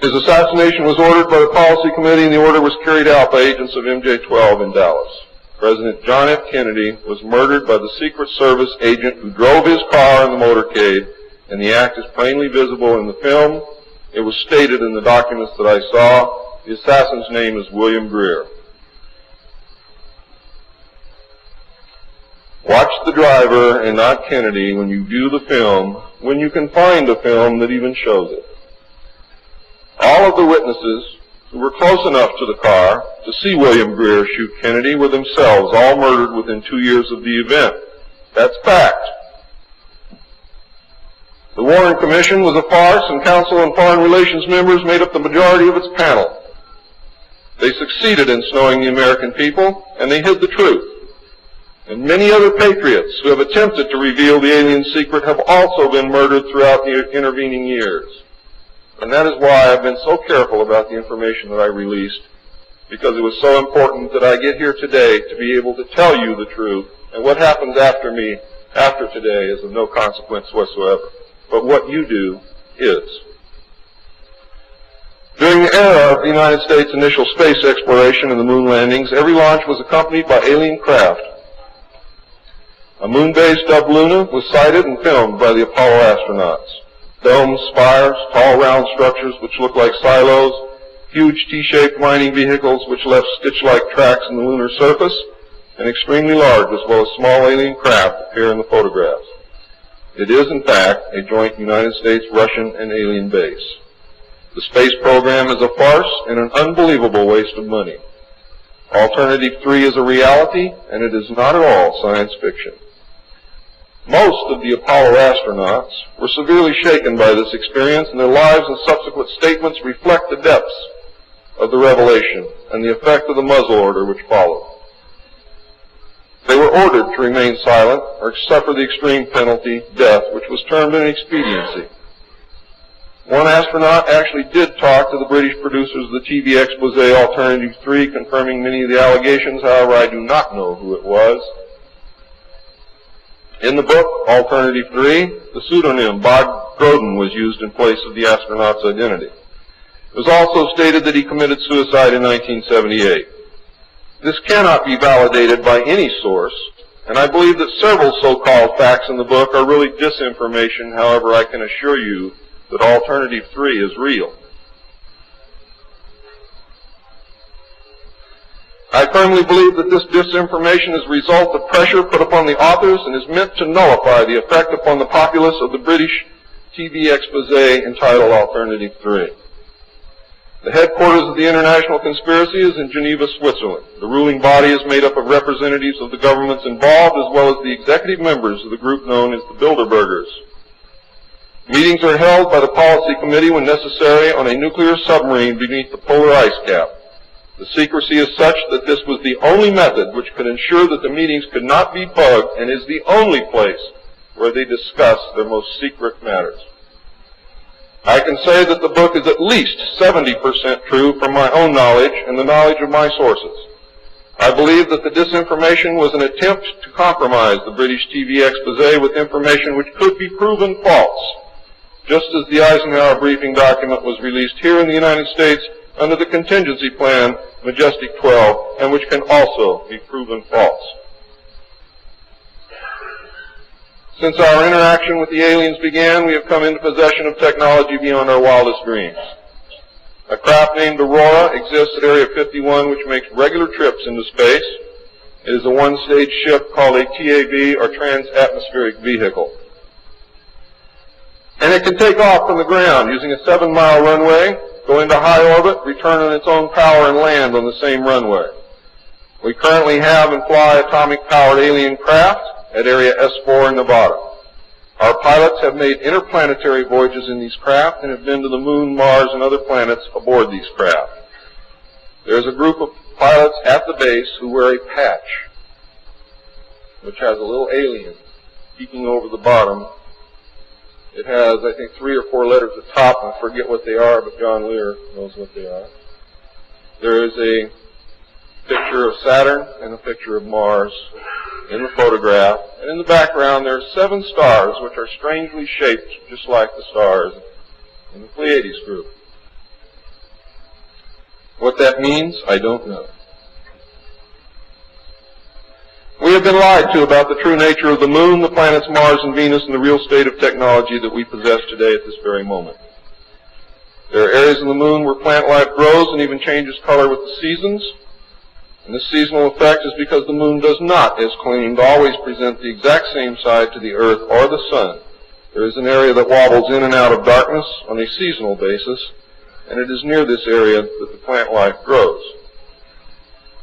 His assassination was ordered by the Policy Committee, and the order was carried out by agents of MJ-12 in Dallas. President John F. Kennedy was murdered by the Secret Service agent who drove his car in the motorcade, and the act is plainly visible in the film. It was stated in the documents that I saw. The assassin's name is William Greer. Watch the driver and not Kennedy when you view the film, when you can find a film that even shows it. All of the witnesses who were close enough to the car to see William Greer shoot Kennedy were themselves all murdered within 2 years of the event. That's fact. The Warren Commission was a farce, and Council on Foreign Relations members made up the majority of its panel. They succeeded in snowing the American people, and they hid the truth. And many other patriots who have attempted to reveal the alien secret have also been murdered throughout the intervening years. And that is why I've been so careful about the information that I released, because it was so important that I get here today to be able to tell you the truth, and what happens after me, after today, is of no consequence whatsoever. But what you do is. During the era of the United States' initial space exploration and the moon landings, every launch was accompanied by alien craft. A moon base dubbed Luna was sighted and filmed by the Apollo astronauts. Domes, spires, tall round structures which look like silos, huge T-shaped mining vehicles which left stitch-like tracks in the lunar surface, and extremely large as well as small alien craft appear in the photographs. It is, in fact, a joint United States-Russian and alien base. The space program is a farce and an unbelievable waste of money. Alternative 3 is a reality, and it is not at all science fiction. Most of the Apollo astronauts were severely shaken by this experience, and their lives and subsequent statements reflect the depths of the revelation and the effect of the muzzle order which followed. They were ordered to remain silent or suffer the extreme penalty, death, which was termed an expediency. One astronaut actually did talk to the British producers of the TV expose Alternative 3, confirming many of the allegations. However, I do not know who it was. In the book, Alternative 3, the pseudonym Bob Groden was used in place of the astronaut's identity. It was also stated that he committed suicide in 1978. This cannot be validated by any source, and I believe that several so-called facts in the book are really disinformation. However, I can assure you that Alternative 3 is real. I firmly believe that this disinformation is a result of pressure put upon the authors and is meant to nullify the effect upon the populace of the British TV expose entitled Alternative 3. The headquarters of the international conspiracy is in Geneva, Switzerland. The ruling body is made up of representatives of the governments involved as well as the executive members of the group known as the Bilderbergers. Meetings are held by the Policy Committee when necessary on a nuclear submarine beneath the polar ice cap. The secrecy is such that this was the only method which could ensure that the meetings could not be bugged and is the only place where they discuss their most secret matters. I can say that the book is at least 70% true from my own knowledge and the knowledge of my sources. I believe that the disinformation was an attempt to compromise the British TV expose with information which could be proven false, just as the Eisenhower briefing document was released here in the United States under the contingency plan Majestic 12, and which can also be proven false. Since our interaction with the aliens began, we have come into possession of technology beyond our wildest dreams. A craft named Aurora exists at Area 51, which makes regular trips into space. It is a one-stage ship called a TAV, or Trans-Atmospheric Vehicle. And it can take off from the ground using a 7-mile runway, go into high orbit, return on its own power, and land on the same runway. We currently have and fly atomic-powered alien craft at Area S4 in Nevada. Our pilots have made interplanetary voyages in these craft and have been to the Moon, Mars, and other planets aboard these craft. There's a group of pilots at the base who wear a patch, which has a little alien peeking over the bottom. It has, I think, 3 or 4 letters at the top, and I forget what they are, but John Lear knows what they are. There is a picture of Saturn and a picture of Mars in the photograph, and in the background there are 7 stars, which are strangely shaped just like the stars in the Pleiades group. What that means, I don't know. We have been lied to about the true nature of the Moon, the planets Mars and Venus, and the real state of technology that we possess today at this very moment. There are areas of the Moon where plant life grows and even changes color with the seasons. And this seasonal effect is because the Moon does not, as claimed, always present the exact same side to the Earth or the Sun. There is an area that wobbles in and out of darkness on a seasonal basis, and it is near this area that the plant life grows.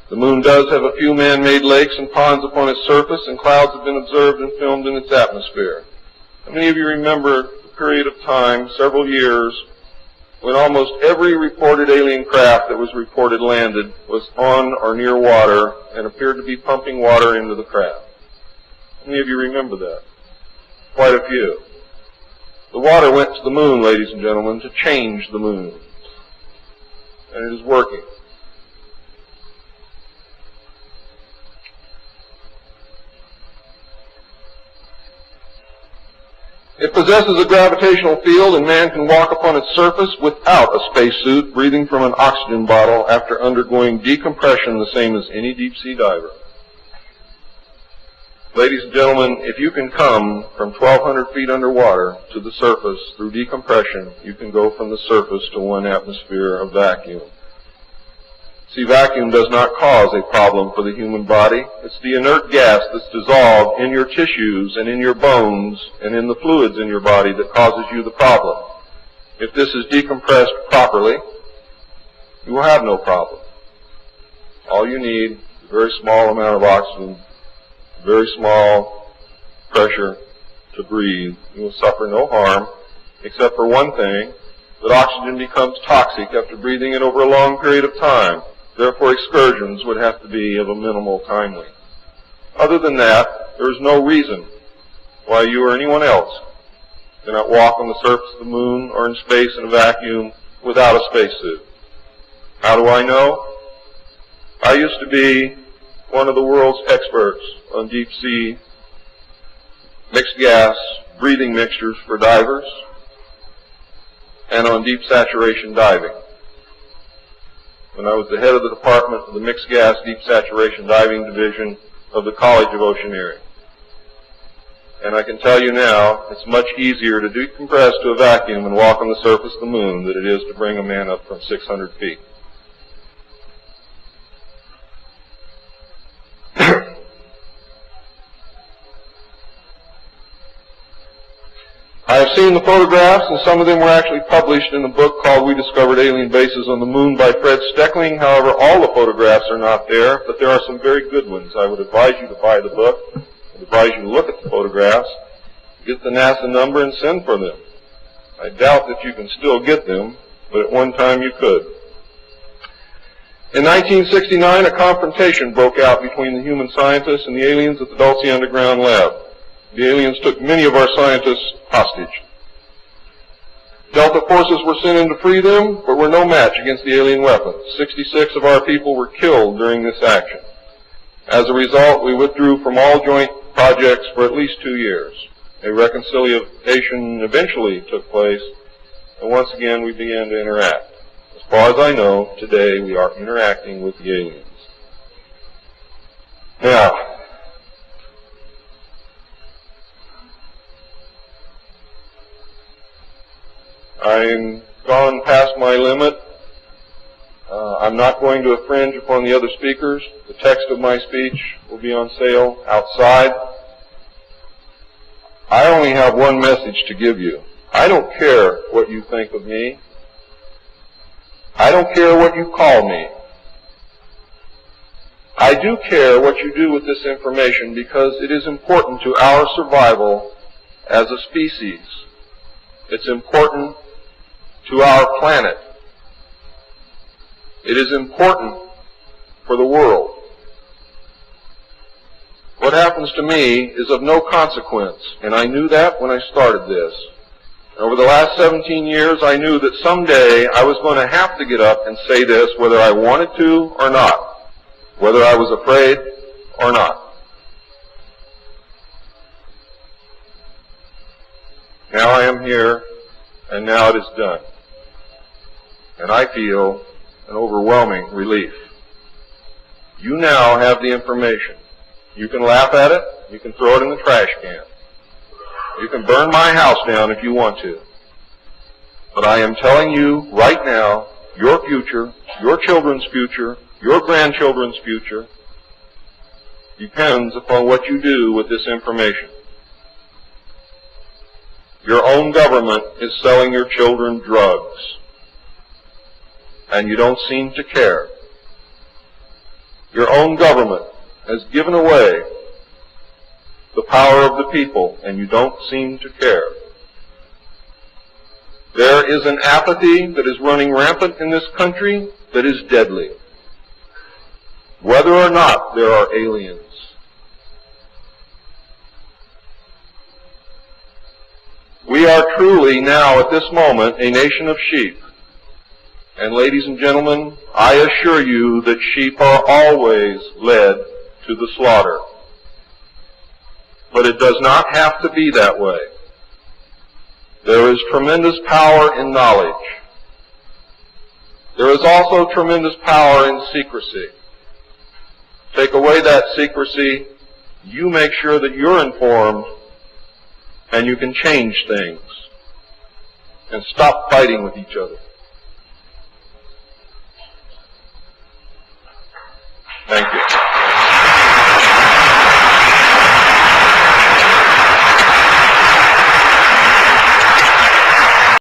The Moon does have a few man-made lakes and ponds upon its surface, and clouds have been observed and filmed in its atmosphere. How many of you remember the period of time, several years, when almost every reported alien craft that was reported landed was on or near water and appeared to be pumping water into the craft? How many of you remember that? Quite a few. The water went to the Moon, ladies and gentlemen, to change the Moon. And it is working. It possesses a gravitational field, and man can walk upon its surface without a spacesuit, breathing from an oxygen bottle after undergoing decompression the same as any deep-sea diver. Ladies and gentlemen, if you can come from 1,200 feet underwater to the surface through decompression, you can go from the surface to 1 atmosphere of vacuum. See, vacuum does not cause a problem for the human body. It's the inert gas that's dissolved in your tissues and in your bones and in the fluids in your body that causes you the problem. If this is decompressed properly, you will have no problem. All you need is a very small amount of oxygen, very small pressure to breathe. You will suffer no harm, except for one thing, that oxygen becomes toxic after breathing it over a long period of time. Therefore, excursions would have to be of a minimal time length. Other than that, there is no reason why you or anyone else cannot walk on the surface of the Moon or in space in a vacuum without a spacesuit. How do I know? I used to be one of the world's experts on deep-sea mixed gas breathing mixtures for divers and on deep saturation diving. When I was the head of the department of the Mixed Gas Deep Saturation Diving Division of the College of Oceaneering. And I can tell you now, it's much easier to decompress to a vacuum and walk on the surface of the Moon than it is to bring a man up from 600 feet. I have seen the photographs, and some of them were actually published in a book called We Discovered Alien Bases on the Moon by Fred Steckling. However, all the photographs are not there, but there are some very good ones. I would advise you to buy the book. I would advise you to look at the photographs, get the NASA number, and send for them. I doubt that you can still get them, but at one time you could. In 1969, a confrontation broke out between the human scientists and the aliens at the Dulce Underground Lab. The aliens took many of our scientists hostage. Delta forces were sent in to free them, but were no match against the alien weapons. 66 of our people were killed during this action. As a result, we withdrew from all joint projects for at least 2 years. A reconciliation eventually took place, and once again we began to interact. As far as I know, today we are interacting with the aliens. Now, I'm gone past my limit. I'm not going to infringe upon the other speakers. The text of my speech will be on sale outside. I only have one message to give you. I don't care what you think of me. I don't care what you call me. I do care what you do with this information because it is important to our survival as a species. It's important to our planet. It is important for the world. What happens to me is of no consequence, and I knew that when I started this. Over the last 17 years, I knew that someday I was going to have to get up and say this, whether I wanted to or not, whether I was afraid or not. Now I am here, and now it is done. And I feel an overwhelming relief. You now have the information. You can laugh at it. You can throw it in the trash can. You can burn my house down if you want to. But I am telling you right now, your future, your children's future, your grandchildren's future depends upon what you do with this information. Your own government is selling your children drugs, and you don't seem to care. Your own government has given away the power of the people, and you don't seem to care. There is an apathy that is running rampant in this country that is deadly, whether or not there are aliens. We are truly now at this moment a nation of sheep. And ladies and gentlemen, I assure you that sheep are always led to the slaughter. But it does not have to be that way. There is tremendous power in knowledge. There is also tremendous power in secrecy. Take away that secrecy, you make sure that you're informed, and you can change things and stop fighting with each other.